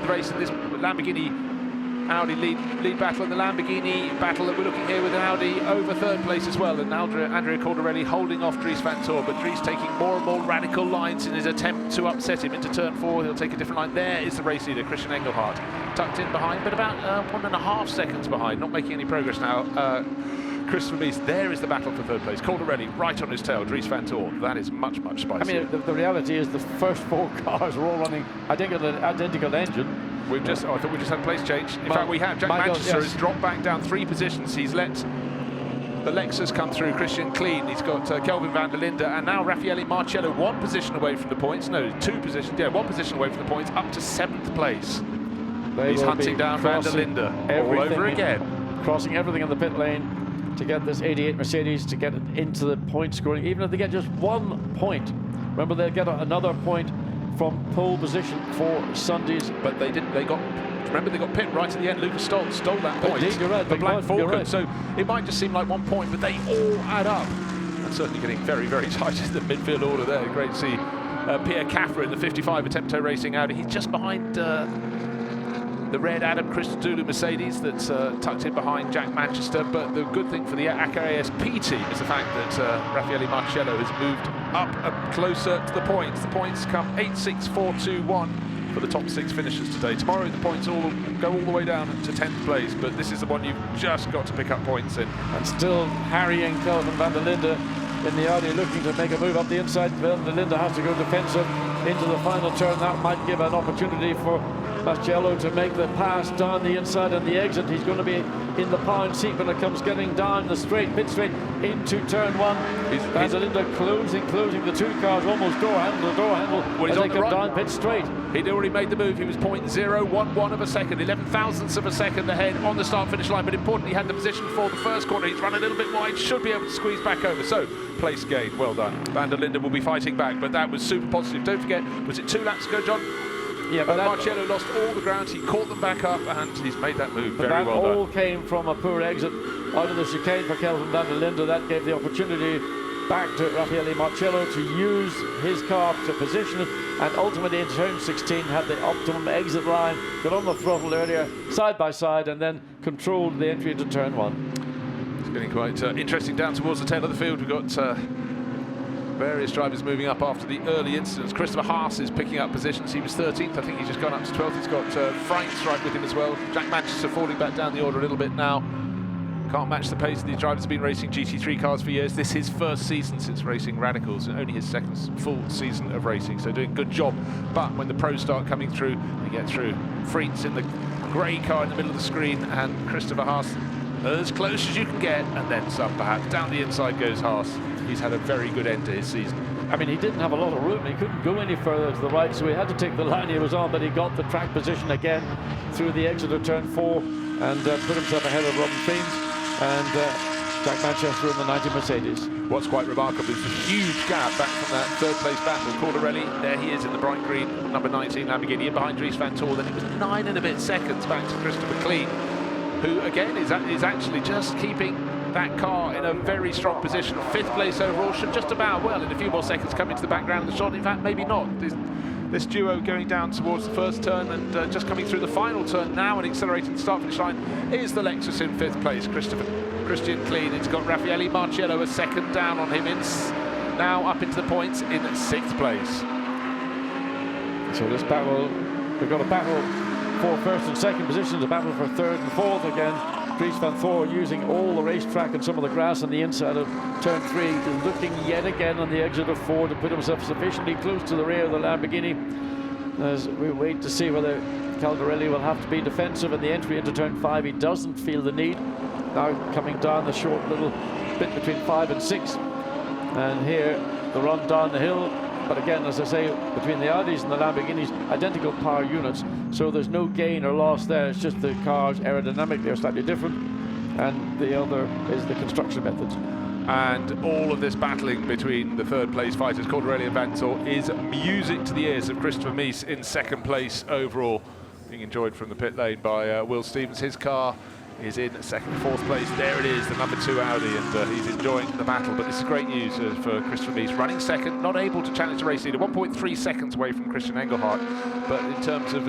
race in this Lamborghini Audi lead battle, and the Lamborghini battle that we're looking here with an Audi over third place as well, and Andrea Caldarelli holding off Dries van Thor, but Dries taking more and more radical lines in his attempt to upset him into turn 4. He'll take a different line. There is the race leader, Christian Engelhardt, tucked in behind, but about 1.5 seconds behind, not making any progress now. Christopher Beast, there is the battle for third place. Caldarelli right on his tail, Dries van Thor. That is much, much spicier. I mean, the reality is the first 4 cars are all running identical engine. I thought we just had a place change. In fact, we have. Jack Manchester has dropped back down 3 positions. He's let the Lexus come through, Christian Clean. He's got Kelvin van der Linde, and now Raffaele Marcello 1 position away from the points. No, 2 positions. Yeah, 1 position away from the points, up to 7th place. He's hunting down van der Linde all over again. Crossing everything in the pit lane to get this 88 Mercedes to get it into the point scoring, even if they get just 1 point. Remember, they'll get another point from pole position for Sunday's. But they didn't. They got pit right at the end. Lucas stole that point. Indeed, you're right. The Black Falcon. Right. So it might just seem like 1 point, but they all add up. And certainly getting very, very tight in the midfield order there. Great to see Pierre Caffer in the 55 Attempto Racing Audi. He's just behind the red Adam Christodoulou Mercedes that's tucked in behind Jack Manchester. But the good thing for the Acker ASP team is the fact that Raffaele Marcello has moved up closer to the points. The points come 8, 6, 4, 2, 1 for the top 6 finishers today. Tomorrow the points all go all the way down to 10th place, but this is the one you've just got to pick up points in. And still harrying Kelvin van der Linde in the Audi, looking to make a move up the inside. Van der Linde has to go defensive into the final turn. That might give an opportunity for Marcello to make the pass down the inside and the exit. He's going to be in the pound seat when it comes getting down the pit straight into turn 1. Van der Linde closing the 2 cars, almost door handle as they come down pit straight. He'd already made the move. He was 0.011 of a second, 11 thousandths of a second ahead on the start-finish line, but importantly, he had the position for the first corner. He's run a little bit wide, should be able to squeeze back over. So, place gain, well done. Van der Linde will be fighting back, but that was super positive. Don't forget, was it 2 laps ago, John? Yeah, but Marcello lost all the ground. He caught them back up, and he's made that move very well done. That all came from a poor exit out of the chicane for Kelvin van der Linde. That gave the opportunity back to Raffaele Marcello to use his car to position it, and ultimately in turn 16 had the optimum exit line, got on the throttle earlier, side by side, and then controlled the entry into turn 1. It's getting quite interesting down towards the tail of the field. We've got various drivers moving up after the early incidents. Christopher Haas is picking up positions. He was 13th. I think he's just gone up to 12th. He's got Franks right with him as well. Jack Manchester falling back down the order a little bit now. Can't match the pace. These drivers have been racing GT3 cars for years. This is his first season since racing Radicals, and only his second full season of racing, so doing a good job. But when the pros start coming through, they get through. Fritz in the grey car in the middle of the screen, and Christopher Haas as close as you can get, and then some perhaps. Down the inside goes Haas. He's had a very good end to his season. I mean, he didn't have a lot of room. He couldn't go any further to the right, so he had to take the line he was on, but he got the track position again through the exit of turn 4 and put himself ahead of Robin Fiends. And Jack Manchester in the 90 Mercedes. What's quite remarkable is the huge gap back from that third place battle. Cordarelli, there he is in the bright green, number 19 Lamborghini, in behind Dries Van Tor. Then it was 9 and a bit seconds back to Christopher Klein, who again is actually just keeping that car in a very strong position. 5th place overall, should just about, well, in a few more seconds come into the background of the shot. In fact, maybe not. This duo going down towards the first turn and just coming through the final turn now and accelerating the start-finish line is the Lexus in 5th place. Christian Klein. It's got Raffaele Marciello a second down on him. Now up into the points in 6th place. So this battle, we've got a battle for 1st and 2nd positions, a battle for 3rd and 4th again. Dries Van Tor using all the racetrack and some of the grass on the inside of turn 3, looking yet again on the exit of 4 to put himself sufficiently close to the rear of the Lamborghini as we wait to see whether Caldarelli will have to be defensive in the entry into turn 5. He doesn't feel the need. Now coming down the short little bit between 5 and 6, and here the run down the hill. But again, as I say, between the Audis and the Lamborghinis, identical power units, so there's no gain or loss there. It's just the cars aerodynamically are slightly different, and the other is the construction methods. And all of this battling between the 3rd place fighters, Cordarelli and Van Tor, is music to the ears of Christopher Mies in 2nd place overall, being enjoyed from the pit lane by Will Stevens. His car is in 2nd, 4th place. There it is, the number 2 Audi, and he's enjoying the battle. But this is great news for Christopher Mies, running 2nd, not able to challenge the race leader, 1.3 seconds away from Christian Engelhardt. But in terms of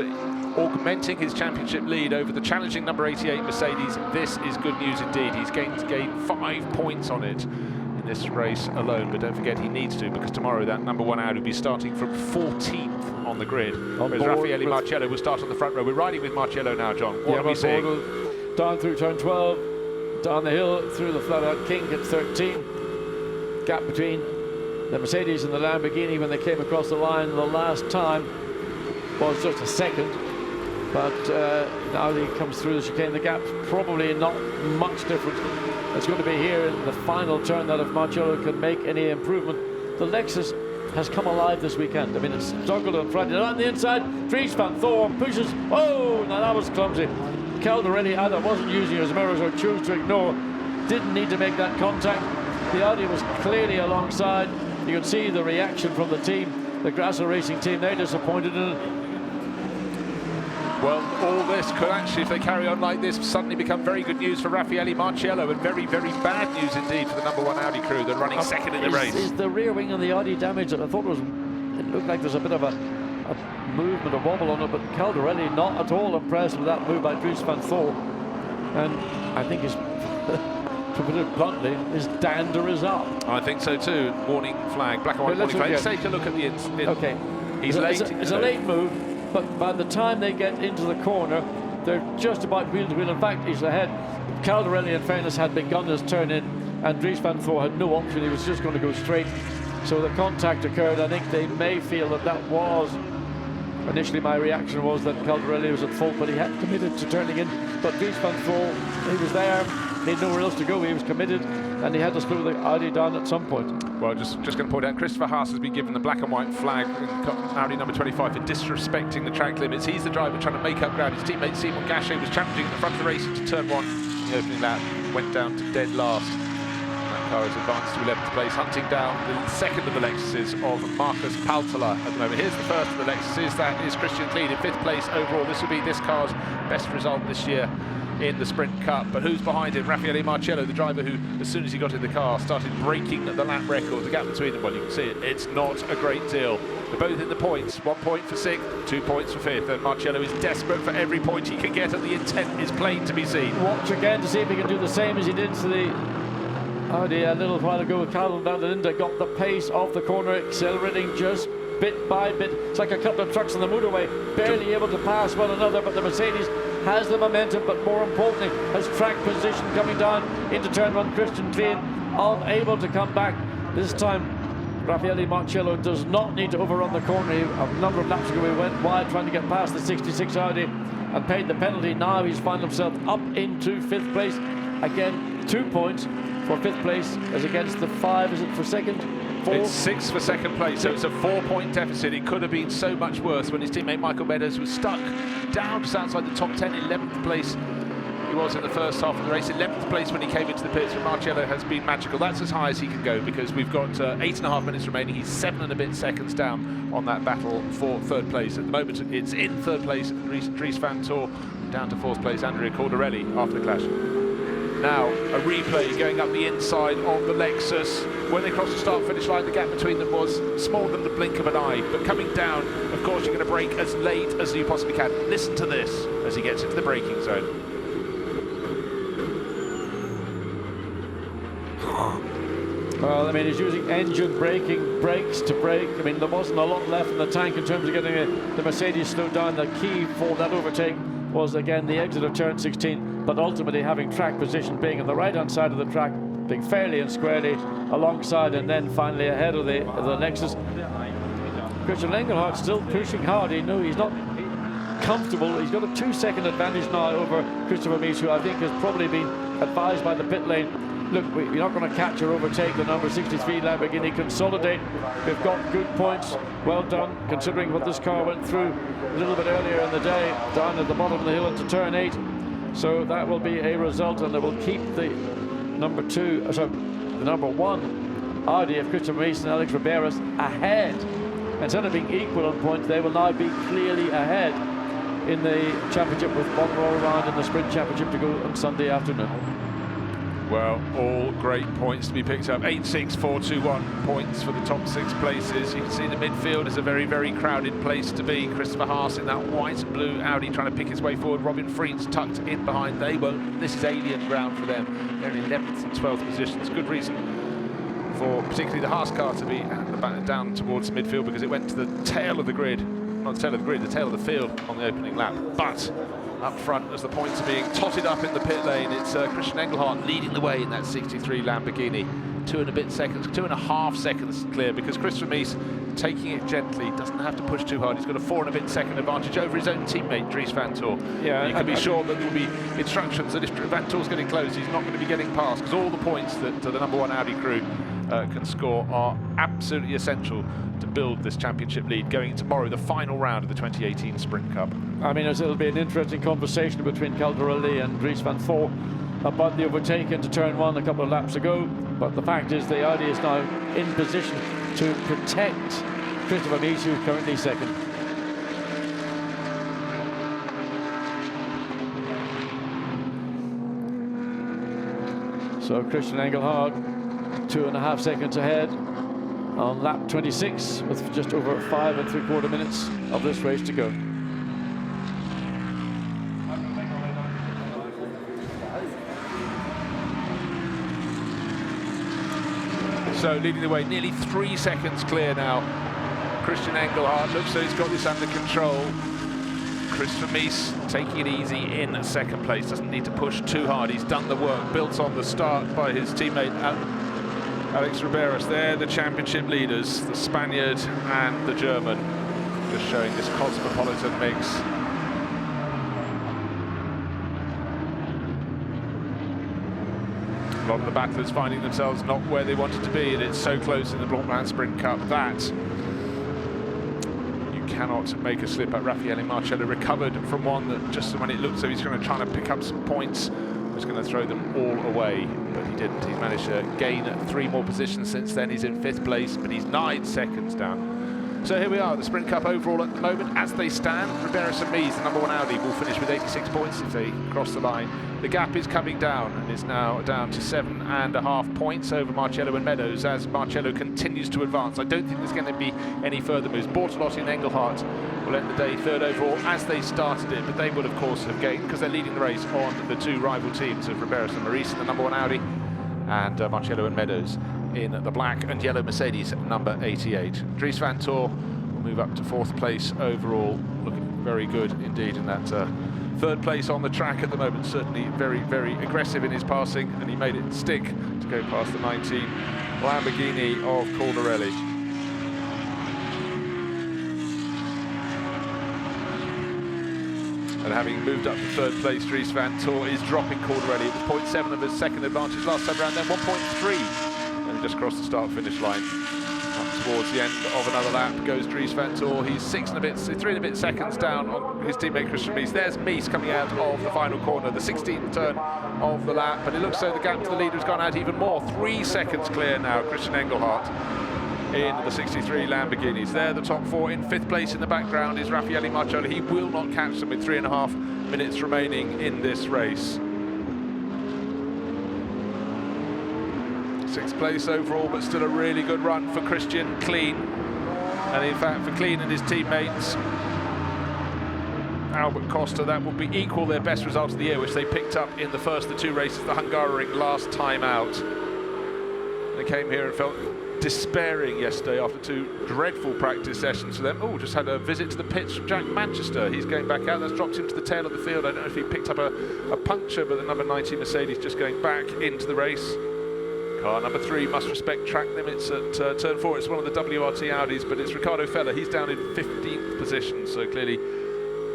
augmenting his championship lead over the challenging number 88 Mercedes, this is good news indeed. He's gained 5 points on it in this race alone. But don't forget, he needs to, because tomorrow that number 1 Audi will be starting from 14th on the grid. Whereas Raffaele Marciello will start on the front row. We're riding with Marciello now, John. What are we seeing? Down through turn 12, down the hill through the flat-out kink at 13. Gap between the Mercedes and the Lamborghini when they came across the line the last time was just a second. But now he comes through the chicane, the gap's probably not much different. It's going to be here in the final turn that if Marciello can make any improvement. The Lexus has come alive this weekend. I mean, it's struggled on Friday. On the inside, Dries Van Tor pushes. Oh, now that was clumsy. Caldarelli either wasn't using his mirrors or chose to ignore. Didn't need to make that contact. The Audi was clearly alongside. You could see the reaction from the team, the Grasser Racing team. They're disappointed in it. Well, all this could actually, if they carry on like this, suddenly become very good news for Raffaele Marciello, and very, very bad news indeed for the number 1 Audi crew. They're running 2nd in the race. Is the rear wing on the Audi damaged? I thought it looked like there's a bit of a movement, a wobble on it, but Caldarelli not at all impressed with that move by Dries Van Tor. And I think his, to put it bluntly, his dander is up. I think so too. Warning flag, black and white warning flag. Let's take a look at the okay. He's late. It's a late move, but by the time they get into the corner, they're just about wheel to wheel. In fact, he's ahead. Caldarelli, in fairness, had begun his turn in, and Dries Van Tor had no option. He was just going to go straight. So the contact occurred. I think they may feel that was. Initially, my reaction was that Caldarelli was at fault, but he had committed to turning in. But Dries Van Tor, he was there, he had nowhere else to go. He was committed, and he had to slow the Audi down at some point. Well, just going to point out, Christopher Haas has been given the black and white flag in Audi number 25 for disrespecting the track limits. He's the driver trying to make up ground. His teammate Simon Gachet was challenging at the front of the race into turn 1 in the opening lap, went down to dead last. Car has advanced to 11th place, hunting down the second of the Lexuses of Marcus Paltala at the moment. Here's the first of the Lexuses, that is Christian Klein in 5th place overall. This will be this car's best result this year in the Sprint Cup. But who's behind him? Raffaele Marciello, the driver who, as soon as he got in the car, started breaking the lap record. The gap between them, well, you can see it, it's not a great deal. They're both in the points, 1 point for 6th, 2 points for 5th, and Marciello is desperate for every point he can get, and the intent is plain to be seen. Watch again to see if he can do the same as he did to the Audi a little while ago with Calvin van der Linde. Got the pace off the corner, accelerating just bit by bit. It's like a couple of trucks on the motorway, barely able to pass one another, but the Mercedes has the momentum, but more importantly, has track position coming down into turn 1. Christian Klein unable to come back. This time, Raffaele Marciello does not need to overrun the corner. A number of laps ago, he went wide trying to get past the 66 Audi and paid the penalty. Now he's found himself up into 5th place. Again, 2 points for 5th place as against the 5, is it for 2nd? 4? It's 6 for 2nd place, so it's a 4-point deficit. It could have been so much worse when his teammate Michael Meadows was stuck down just outside the top 10, 11th place he was in the first half of the race. 11th place when he came into the pits, but Marcello has been magical. That's as high as he can go because we've got 8.5 minutes remaining. He's 7 and a bit seconds down on that battle for third place. At the moment, it's in third place, Dries van Tor, down to fourth place, Andrea Cordarelli after the clash. Now, a replay going up the inside of the Lexus. When they crossed the start-finish line, the gap between them was smaller than the blink of an eye. But coming down, of course, you're going to brake as late as you possibly can. Listen to this as he gets into the braking zone. Well, I mean, he's using engine braking, brakes to brake. I mean, there wasn't a lot left in the tank in terms of getting the Mercedes slowed down. The key for that overtake was, again, the exit of turn 16, but ultimately having track position, being on the right-hand side of the track, being fairly and squarely alongside, and then finally ahead of the Lexus. Christian Engelhardt still pushing hard. He's not comfortable. He's got a 2-second advantage now over Christopher Mies, who I think has probably been advised by the pit lane, look, we're not going to catch or overtake the number 63 Lamborghini. Consolidate. We've got good points. Well done, considering what this car went through a little bit earlier in the day, down at the bottom of the hill into turn 8. So that will be a result, and they will keep the number 1 Audi of Christopher Mies and Alex Riberas ahead. Instead of being equal on points, they will now be clearly ahead in the championship, with one more round in the sprint championship to go on Sunday afternoon. Well, all great points to be picked up. 8, 6, 4, 2, 1 points for the top 6 places. You can see the midfield is a very, very crowded place to be. Christopher Haas in that white and blue Audi trying to pick his way forward. Robin Friens tucked in behind. This is alien ground for them. They're in 11th and 12th positions. Good reason for particularly the Haas car to be down towards midfield, because it went to the tail of the grid. Not the tail of the grid, the tail of the field on the opening lap. But up front, as the points are being totted up in the pit lane, it's Christian Engelhardt leading the way in that 63 Lamborghini. 2.5 seconds clear, because Christopher Mies, taking it gently, doesn't have to push too hard. He's got a 4 and a bit second advantage over his own teammate, Dries van Tor. Yeah, you can be sure that there will be instructions that if Van Tor's getting close, he's not going to be getting past, because all the points that the number 1 Audi crew can score are absolutely essential to build this championship lead going into tomorrow, the final round of the 2018 Sprint Cup. I mean, it'll be an interesting conversation between Caldarelli and Dries van Tor about the overtake into turn 1 a couple of laps ago, but the fact is the Audi is now in position to protect Christopher Mies, who's currently second. So Christian Engelhardt 2.5 seconds ahead on lap 26, with just over 5 3/4 minutes of this race to go. So leading the way, nearly 3 seconds clear now. Christian Engelhardt looks like he's got this under control. Christopher Mies taking it easy in second place, doesn't need to push too hard. He's done the work, built on the start by his teammate Alex Riberas. They're the championship leaders, the Spaniard and the German, just showing this cosmopolitan mix. A lot of the battlers finding themselves not where they wanted to be, and it's so close in the Blancpain Sprint Cup that you cannot make a slip at. Raffaele Marcello recovered from one that just when it looked so he's going to try to pick up some points, was going to throw them all away, but he didn't. He's managed to gain 3 more positions since then. He's in 5th place, but he's 9 seconds down. So here we are, the Sprint Cup overall at the moment as they stand. Riberas and Mies, the number 1 Audi, will finish with 86 points if they cross the line. The gap is coming down, and is now down to 7.5 points over Marcello and Meadows as Marcello continues to advance. I don't think there's going to be any further moves. Bortolotti and Engelhardt will end the day 3rd overall as they started it, but they will of course have gained because they're leading the race on the 2 rival teams of Riberas and Maurice in the number 1 Audi, and Marcello and Meadows in the black and yellow Mercedes number 88. Dries van Tor will move up to 4th place overall, looking very good indeed in that 3rd place on the track at the moment. Certainly very, very aggressive in his passing, and he made it stick to go past the 19 Lamborghini of Cordarelli. And having moved up to 3rd place, Dries van Tor is dropping Cordarelli. It was 0.7 of his second advantage last time around, then 1.3. And just crossed the start-finish line up to towards the end of another lap goes Dries van Tor. He's 3 and a bit seconds down on his teammate Christian Mies. There's Mies coming out of the final corner, the 16th turn of the lap, but it looks so the gap to the leader has gone out even more. 3 seconds clear now, Christian Engelhardt in the 63 Lamborghinis. They're the top 4. In 5th place in the background is Raffaele Marciello. He will not catch them with 3.5 minutes remaining in this race. 6th place overall, but still a really good run for Christian Klein. And in fact, for Klein and his teammates, Albert Costa, that will be equal their best result of the year, which they picked up in the first of the 2 races, the Hungaroring last time out. They came here and felt despairing yesterday after 2 dreadful practice sessions for them. Oh, just had a visit to the pits from Jack Manchester. He's going back out. That's dropped him to the tail of the field. I don't know if he picked up a puncture, but the number 90 Mercedes just going back into the race. Car number 3 must respect track limits at turn 4. It's one of the WRT Audis, but it's Ricardo Feller. He's down in 15th position, so clearly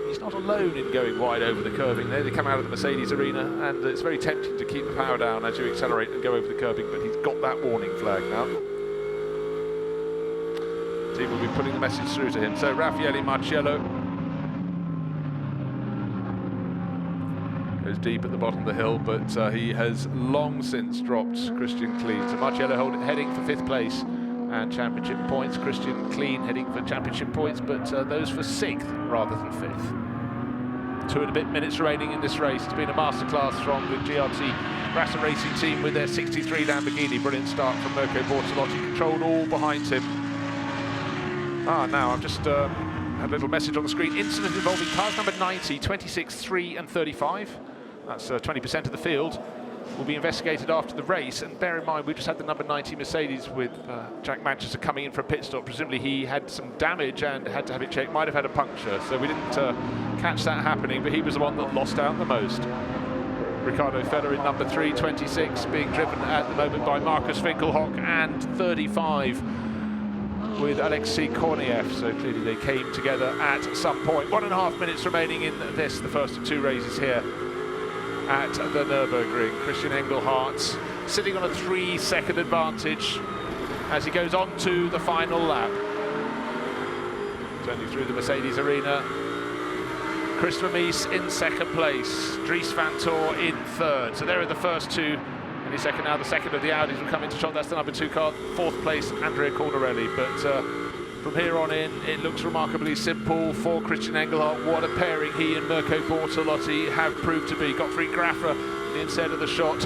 he's not alone in going wide over the curving there. They come out of the Mercedes arena, and it's very tempting to keep the power down as you accelerate and go over the curving, but he's got that warning flag now. The team will be putting the message through to him. So Raffaele Marciello goes deep at the bottom of the hill, but he has long since dropped Christian Klein. So Marciello heading for 5th place and championship points. Christian Klein heading for championship points, but those for 6th rather than 5th. 2 and a bit minutes remaining in this race. It's been a masterclass from the GRT Grasser Racing team with their 63 Lamborghini. Brilliant start from Mirko Bortolotti, controlled all behind him. Now I've just had a little message on the screen. Incident involving cars number 90, 26, 3 and 35. That's 20% of the field. Will be investigated after the race, and bear in mind we just had the number 90 Mercedes with Jack Manchester coming in for a pit stop. Presumably he had some damage and had to have it checked, might have had a puncture, so we didn't catch that happening, but he was the one that lost out the most. Ricardo Feller in number 3, 26, being driven at the moment by Markus Winkelhock, and 35 with Alexei Korniev, so clearly they came together at some point. 1.5 minutes remaining in this, the first of 2 races here at the Nurburgring. Christian Engelhardt sitting on a 3-second advantage as he goes on to the final lap. Turning through the Mercedes arena, Christopher Mies in 2nd place, Dries van Tor in 3rd. So there are the first 2. Any second now, the second of the Audis will come into shot. That's the number 2 car. 4th place, Andrea Cordarelli. But from here on in, it looks remarkably simple for Christian Engelhardt. What a pairing he and Mirko Bortolotti have proved to be. Gottfried Graffer, the inside of the shot,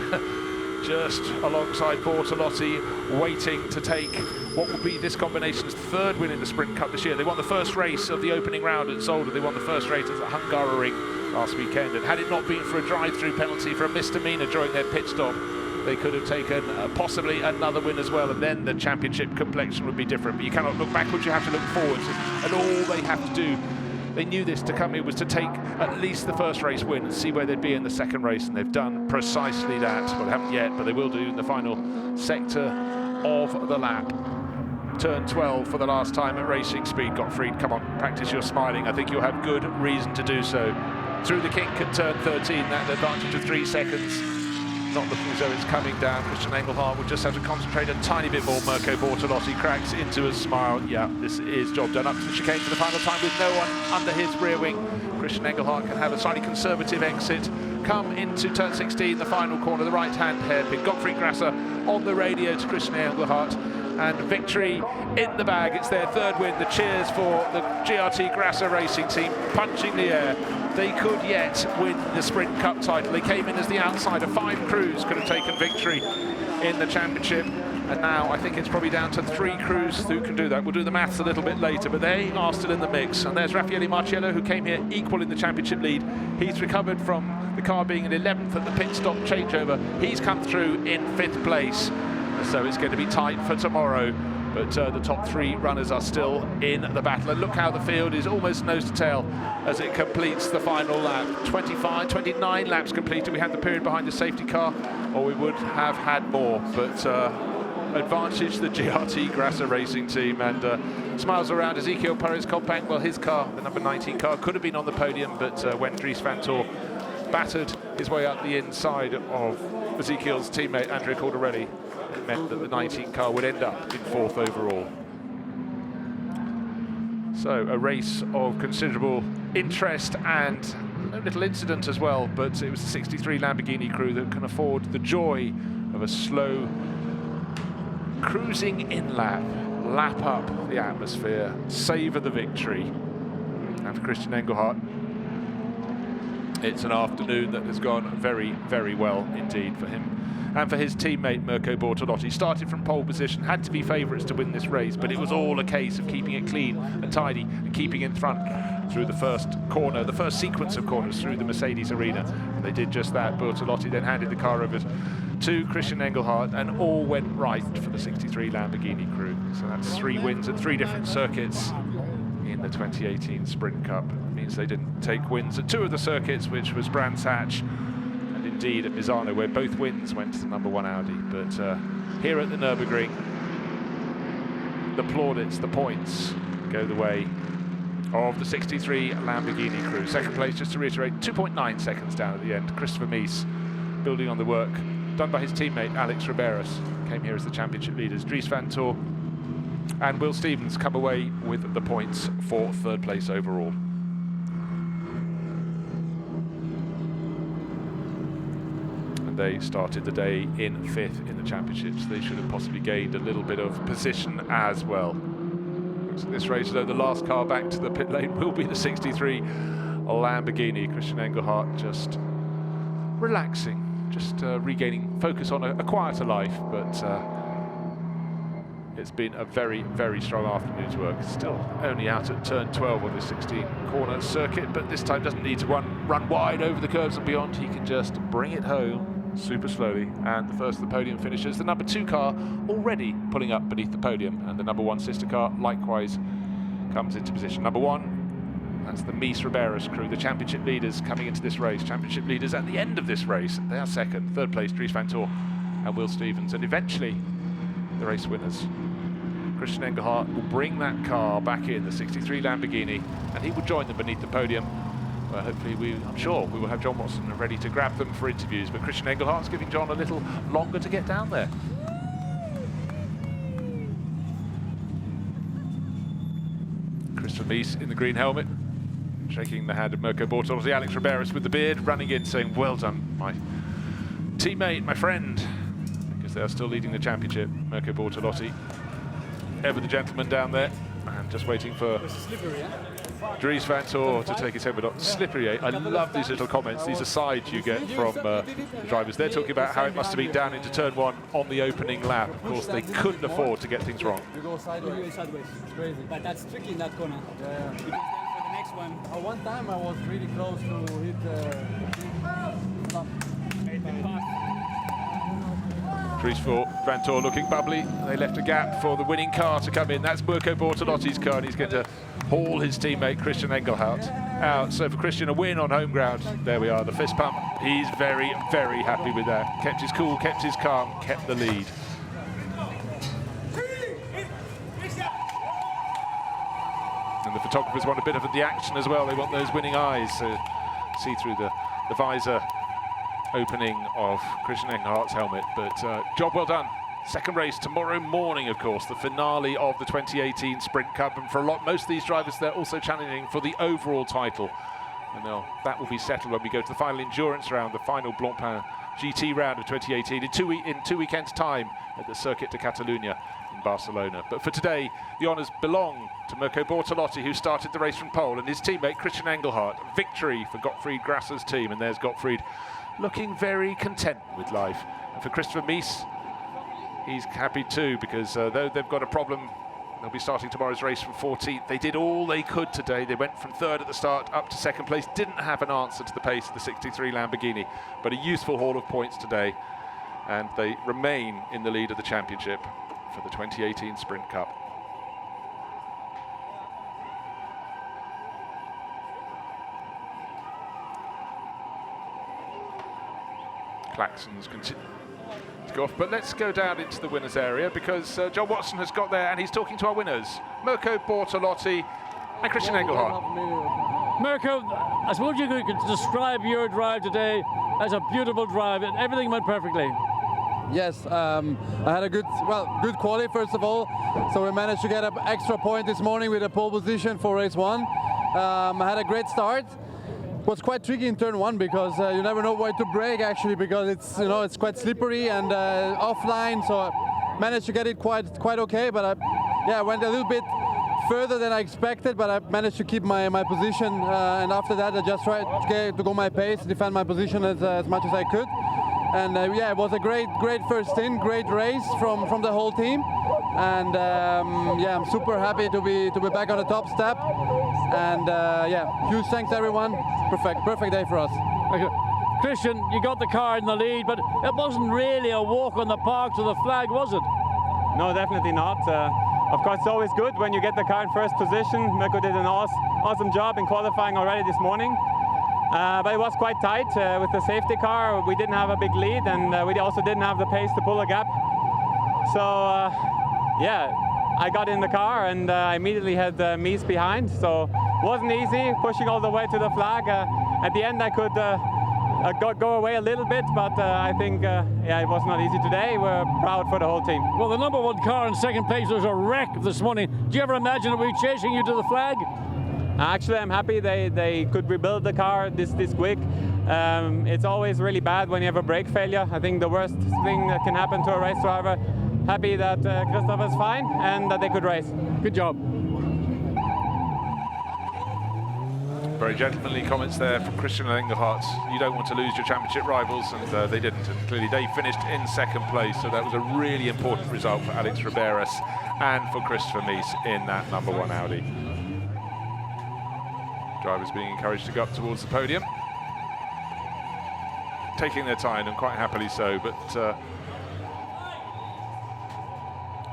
just alongside Bortolotti, waiting to take what will be this combination's 3rd win in the Sprint Cup this year. They won the first race of the opening round at Zolder. They won the first race at Hungaroring last weekend. And had it not been for a drive-through penalty for a misdemeanor during their pit stop, they could have taken possibly another win as well, and then the championship complexion would be different. But you cannot look backwards, you have to look forwards. And all they have to do, they knew this to come here, was to take at least the first race win and see where they'd be in the second race, and they've done precisely that. Well, they haven't yet, but they will do in the final sector of the lap. Turn 12 for the last time at racing speed. Gottfried, come on, practice your smiling. I think you'll have good reason to do so. Through the kink at turn 13, that advantage of 3 seconds. Not looking as though it's coming down. Christian Engelhardt will just have to concentrate a tiny bit more. Mirko Bortolotti cracks into a smile. Yeah, this is job done. Up to the chicane for the final time with no one under his rear wing. Christian Engelhardt can have a slightly conservative exit. Come into turn 16, the final corner, the right-hand hairpin. Gottfried Grasser on the radio to Christian Engelhardt. And victory in the bag. It's their 3rd win. The cheers for the GRT Grasser Racing team, punching the air. They could yet win the Sprint Cup title. They came in as the outsider. 5 crews could have taken victory in the championship. And now I think it's probably down to 3 crews who can do that. We'll do the maths a little bit later, but they are still in the mix. And there's Raffaele Marciello, who came here equal in the championship lead. He's recovered from the car being in 11th at the pit stop changeover. He's come through in 5th place. So it's going to be tight for tomorrow, but the top 3 runners are still in the battle. And look how the field is almost nose to tail as it completes the final lap. 29 laps completed. We had the period behind the safety car, or we would have had more, but advantage the GRT Grasser Racing team. And smiles around Ezekiel Perez-Copang. Well, his car, the number 19 car, could have been on the podium, but when Dries van Tor battered his way up the inside of Ezekiel's teammate Andrea Cordarelli, it meant that the 19 car would end up in 4th overall. So a race of considerable interest and a little incident as well, but it was the 63 Lamborghini crew that can afford the joy of a slow cruising in lap up the atmosphere, savour the victory. And for Christian Engelhardt, it's an afternoon that has gone very, very well indeed for him. And for his teammate Mirko Bortolotti, started from pole position, had to be favourites to win this race, but it was all a case of keeping it clean and tidy and keeping in front through the first corner, the first sequence of corners through the Mercedes arena. And they did just that. Bortolotti then handed the car over to Christian Engelhardt, and all went right for the 63 Lamborghini crew. So that's 3 wins at 3 different circuits in the 2018 Sprint Cup. It means they didn't take wins at 2 of the circuits, which was Brands Hatch and indeed at Misano, where both wins went to the #1 Audi. But here at the Nurburgring, the plaudits, the points, go the way of the 63 Lamborghini crew. Second place, just to reiterate, 2.9 seconds down at the end. Christopher Mies, building on the work done by his teammate Alex Riberas, came here as the championship leaders. Dries Van Tor and Will Stevens come away with the points for 3rd place overall. And they started the day in 5th in the championships. They should have possibly gained a little bit of position as well. Looks like this race, though, the last car back to the pit lane will be the 63 Lamborghini. Christian Engelhardt just relaxing, just regaining focus on a quieter life, but it's been a very, very strong afternoon's work. Still only out at turn 12 on this 16-corner circuit, but this time doesn't need to run wide over the curves and beyond. He can just bring it home super slowly. And the first of the podium finishes, the #2 car already pulling up beneath the podium, and the #1 sister car likewise comes into position. #1, that's the Mies Riberas crew, the championship leaders coming into this race. Championship leaders at the end of this race. They are second. 3rd place, Dries Van Tor and Will Stevens. And eventually, the race winners. Christian Engelhardt will bring that car back in, the 63 Lamborghini, and he will join them beneath the podium, where hopefully I'm sure we will have John Watson ready to grab them for interviews. But Christian Engelhardt's giving John a little longer to get down there. Christopher Mies in the green helmet, shaking the hand of Mirko Bortolotti. Alex Riberas with the beard, running in saying, "Well done, my teammate, my friend," because they are still leading the championship. Mirko Bortolotti, ever the gentleman down there, and just waiting for Dries Van Tor to take his helmet off. Slippery, eh? I love these little comments, these asides you get from the drivers. They're talking about how it must have been down into turn 1 on the opening lap. Of course, they couldn't afford to get things wrong. You go sideways. It's crazy. But that's tricky in that corner. Yeah. Because then for the next one. One time I was really close to hit the Dries Van Tor looking bubbly. They left a gap for the winning car to come in. That's Mirko Bortolotti's car, and he's going to haul his teammate Christian Engelhardt out. So for Christian, a win on home ground. There we are, the fist pump. He's very, very happy with that. Kept his cool, kept his calm, kept the lead. And the photographers want a bit of the action as well. They want those winning eyes to see through the visor opening of Christian Engelhardt's helmet. But job well done. Second race tomorrow morning, of course, the finale of the 2018 Sprint Cup. And for most of these drivers, they're also challenging for the overall title. And that will be settled when we go to the final endurance round, the final Blancpain GT round of 2018 in 2 weekends' time at the Circuit de Catalunya in Barcelona. But for today, the honours belong to Mirko Bortolotti, who started the race from pole, and his teammate Christian Engelhardt. Victory for Gottfried Grasser's team, and there's Gottfried looking very content with life. And for Christopher Mies, he's happy too, because though they've got a problem, they'll be starting tomorrow's race from 14th. They did all they could today. They went from 3rd at the start up to 2nd place. Didn't have an answer to the pace of the 63 Lamborghini, but a useful haul of points today. And they remain in the lead of the championship for the 2018 Sprint Cup. Klaxons continue to go off, but let's go down into the winners area, because John Watson has got there and he's talking to our winners, Mirko Bortolotti and Christian Engelhardt. Mirko, I suppose you could describe your drive today as a beautiful drive, and everything went perfectly. Yes, I had a good quali first of all. So we managed to get an extra point this morning with a pole position for race 1. I had a great start. It was quite tricky in turn 1 because you never know where to brake actually, because it's quite slippery and offline. So I managed to get it quite okay, but I went a little bit further than I expected, but I managed to keep my position, and after that I just tried to go my pace, defend my position as much as I could. And it was a great first stint, great race from the whole team, and I'm super happy to be back on the top step. And huge thanks everyone. Perfect day for us. Okay. Christian, you got the car in the lead, but it wasn't really a walk on the park to the flag, was it? No, definitely not. Of course, it's always good when you get the car in first position. Mirko did an awesome job in qualifying already this morning. But it was quite tight with the safety car. We didn't have a big lead, and we also didn't have the pace to pull a gap. So, I got in the car and I immediately had Mies behind. So it wasn't easy pushing all the way to the flag. At the end, I could go away a little bit, but I think it was not easy today. We're proud for the whole team. Well, the number 1 car in second place was a wreck this morning. Do you ever imagine it would be chasing you to the flag? Actually, I'm happy they could rebuild the car this quick. It's always really bad when you have a brake failure. I think the worst thing that can happen to a race driver. Happy that Christopher's fine and that they could race. Good job. Very gentlemanly comments there from Christian Engelhardt. You don't want to lose your championship rivals, and they didn't. And clearly they finished in second place, so that was a really important result for Alex Riberas and for Christopher Mies in that number 1 Audi. Drivers being encouraged to go up towards the podium, taking their time, and quite happily so, but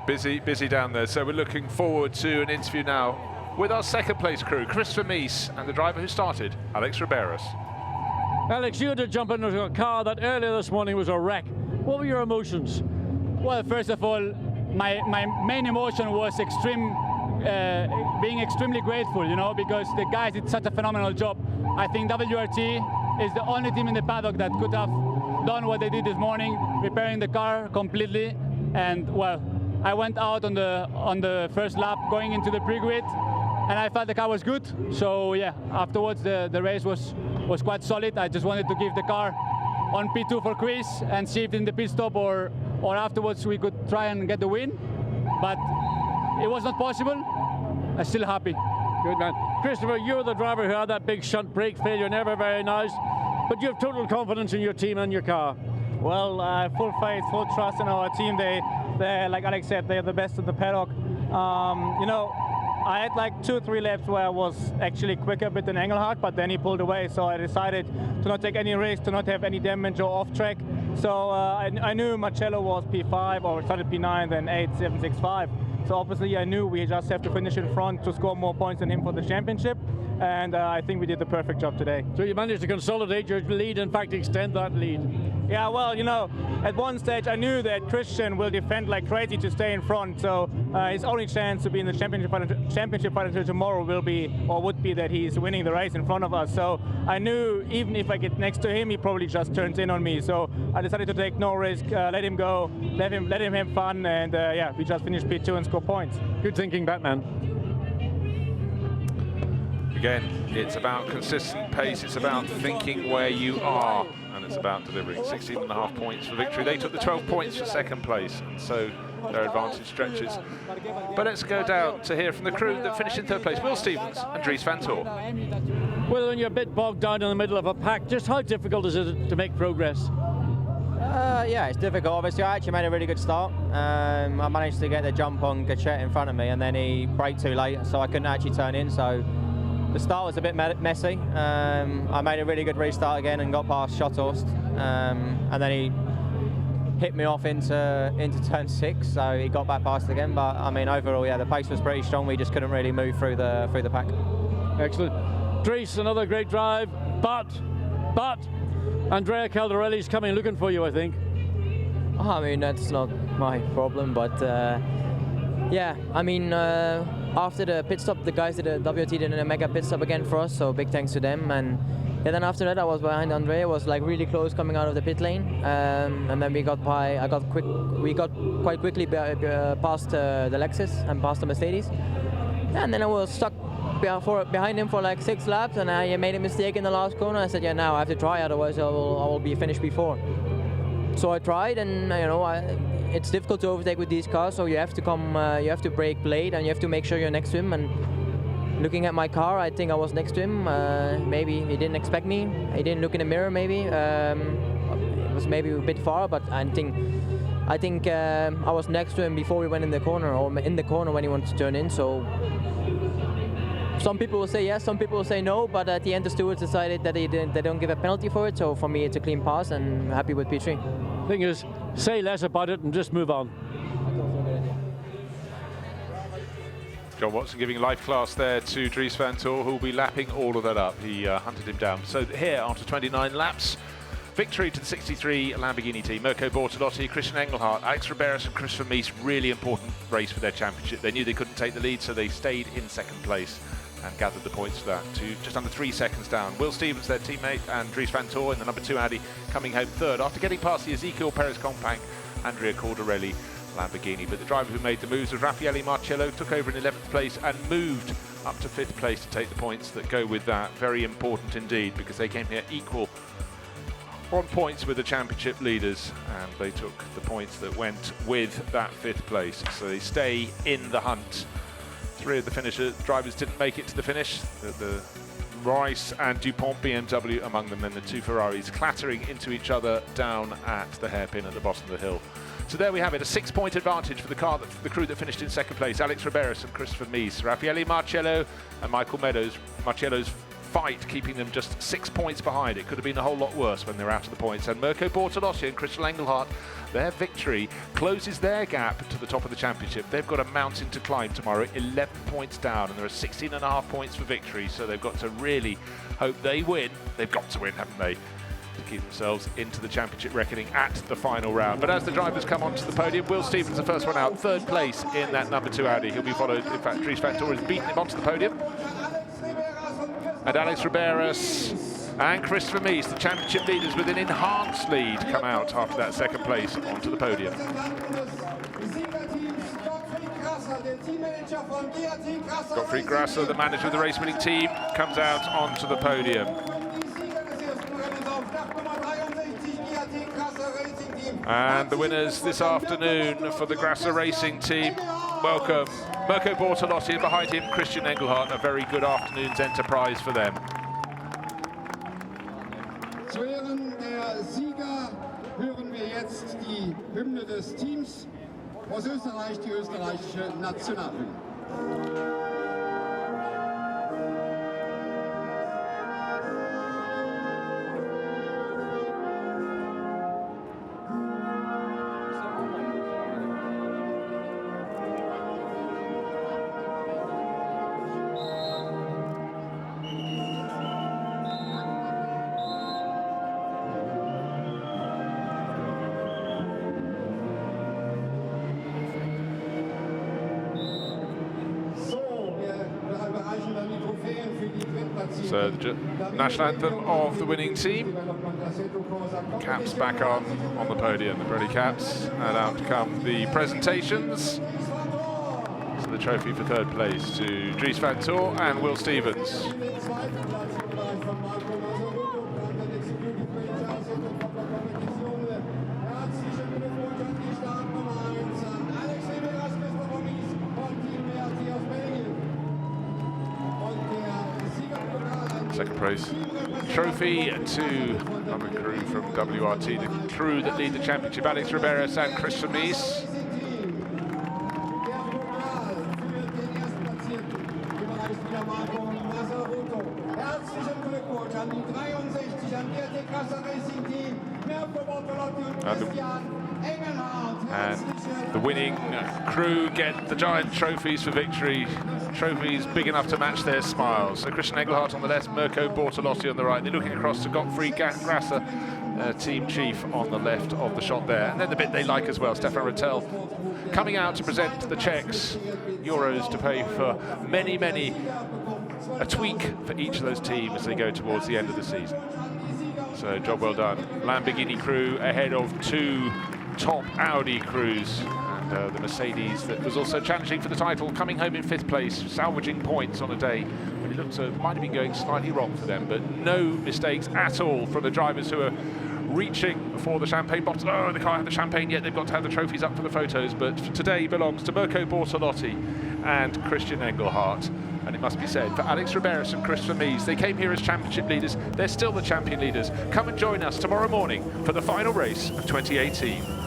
busy down there. So we're looking forward to an interview now with our second place crew, Christopher Mies and the driver who started, Alex Riberas. Alex, you had to jump into a car that earlier this morning was a wreck. What were your emotions? Well, first of all, my main emotion was being extremely grateful, because the guys did such a phenomenal job. I think WRT is the only team in the paddock that could have done what they did this morning, repairing the car completely. And well, I went out on the first lap going into the pre-grid, and I felt the car was good. So yeah, afterwards the race was quite solid. I just wanted to give the car on P2 for Chris and see if in the pit stop or afterwards we could try and get the win. But it was not possible. I'm still happy. Good man. Christopher, you're the driver who had that big shunt brake failure, never very nice. But you have total confidence in your team and your car. Well, full faith, full trust in our team. They, like Alex said, they're the best in the paddock. I had like 2 or 3 laps where I was actually quicker a bit than Engelhardt, but then he pulled away. So I decided to not take any risk, to not have any damage or off track. So I knew Marcello was P5 or started P9, then 8, 7, 6, 5. So obviously I knew we just have to finish in front to score more points than him for the championship. And I think we did the perfect job today. So you managed to consolidate your lead, in fact extend that lead. Yeah, well, at one stage I knew that Christian will defend like crazy to stay in front. So his only chance to be in the championship fight until tomorrow would be that he's winning the race in front of us. So I knew even if I get next to him, he probably just turns in on me. So I decided to take no risk, let him go, let him have fun, and we just finished P2 and score points. Good thinking, Batman. Again, it's about consistent pace, it's about thinking where you are, and it's about delivering. 16.5 points for victory. They took the 12 points for second place, and so their advantage stretches. But let's go down to hear from the crew that finished in third place, Will Stevens and Dries van Tor. Well, when you're a bit bogged down in the middle of a pack, just how difficult is it to make progress? Yeah, it's difficult. Obviously, I actually made a really good start. I managed to get the jump on Gachet in front of me, and then he braked too late, so I couldn't actually turn in. So the start was a bit messy. I made a really good restart again and got past Schotthorst, and then he hit me off into turn 6, so he got back past again. But I mean, overall, yeah, the pace was pretty strong. We just couldn't really move through the pack. Excellent. Dries, another great drive, but Andrea Caldarelli's coming looking for you, I think. I mean, that's not my problem, but yeah, I mean, after the pit stop, the guys at the WRT did a mega pit stop again for us, so big thanks to them. And Yeah, then after that I was behind Andre. It was like really close coming out of the pit lane, and then we got quite quickly past the Lexus and past the Mercedes, and then I was stuck behind him for like 6 laps, and I made a mistake in the last corner. I said, yeah, now I have to try, otherwise I will be finished before. So I tried, and it's difficult to overtake with these cars, so you have to brake late, and you have to make sure you're next to him. And looking at my car, I think I was next to him. Maybe he didn't expect me. He didn't look in the mirror. Maybe it was maybe a bit far, but I think I was next to him before we went in the corner, or in the corner when he wanted to turn in. So some people will say yes, some people will say no, but at the end the stewards decided that they don't give a penalty for it. So for me, it's a clean pass, and I'm happy with P3. Thing is, say less about it and just move on. John Watson giving life class there to Dries van Tor, who will be lapping all of that up. He hunted him down. So here, after 29 laps, victory to the 63 Lamborghini team. Mirko Bortolotti, Christian Engelhardt, Alex Riberas and Christopher Mies. Really important race for their championship. They knew they couldn't take the lead, so they stayed in second place and gathered the points for that to just under 3 seconds down. Will Stevens, their teammate, and Dries van Tor in the number 2 Audi coming home third after getting past the Ezekiel Perez Compact, Andrea Cordarelli Lamborghini. But the driver who made the moves was Raffaele Marcello, took over in 11th place and moved up to 5th place to take the points that go with that. Very important indeed, because they came here equal on points with the championship leaders, and they took the points that went with that 5th place. So they stay in the hunt. 3 of the drivers didn't make it to the finish. The Rice and DuPont BMW among them, and the 2 Ferraris clattering into each other down at the hairpin at the bottom of the hill. So there we have it, a 6-point advantage for the crew that finished in second place. Alex Riberas and Christopher Mies, Raffaele Marcello and Michael Meadows. Marcello's fight keeping them just 6 points behind. It could have been a whole lot worse when they're out of the points. And Mirko Bortolotti and Christian Engelhardt, their victory closes their gap to the top of the championship. They've got a mountain to climb tomorrow, 11 points down, and there are 16.5 points for victory. So they've got to really hope they win. They've got to win, haven't they, to keep themselves into the championship reckoning at the final round. But as the drivers come onto the podium, Will Stevens, the first one out, 3rd place in that number 2 Audi. He'll be followed, in fact, Dries van Tor has beaten him onto the podium. And Alex Riberas and Christopher Mies, the championship leaders with an enhanced lead, come out after that 2nd place onto the podium. Gottfried Grasser, the manager of the race-winning team, comes out onto the podium. And the winners this afternoon for the Grasser Racing team, welcome Mirko Bortolotti, and behind him Christian Engelhardt. A very good afternoon's enterprise for them. Zu Ehren der Sieger hören wir jetzt die Hymne des Teams aus Österreich, die österreichische Nationalhymne. So the national anthem of the winning team. Caps back on the podium, the Pirelli caps, and out come the presentations. So the trophy for 3rd place to Dries van Tor and Will Stevens. Second place trophy to another crew from WRT, the crew that lead the championship, Alex Riberas and Christopher Mies. And the winning crew get the giant trophies for victory. Trophies big enough to match their smiles. So Christian Engelhardt on the left, Mirko Bortolotti on the right. They're looking across to Gottfried Grasser, team chief, on the left of the shot there. And then the bit they like as well, Stefan Rattel coming out to present the Czechs euros to pay for many, many a tweak for each of those teams as they go towards the end of the season. So job well done. Lamborghini crew ahead of 2 top Audi crews. And the Mercedes that was also challenging for the title, coming home in 5th place, salvaging points on a day when it looked to might have been going slightly wrong for them, but no mistakes at all from the drivers who are reaching for the champagne bottle. Oh, they can't have the champagne yet, they've got to have the trophies up for the photos, but today belongs to Mirko Bortolotti and Christian Engelhardt. And it must be said, for Alex Riberas and Chris Vermees, they came here as championship leaders, they're still the champion leaders. Come and join us tomorrow morning for the final race of 2018.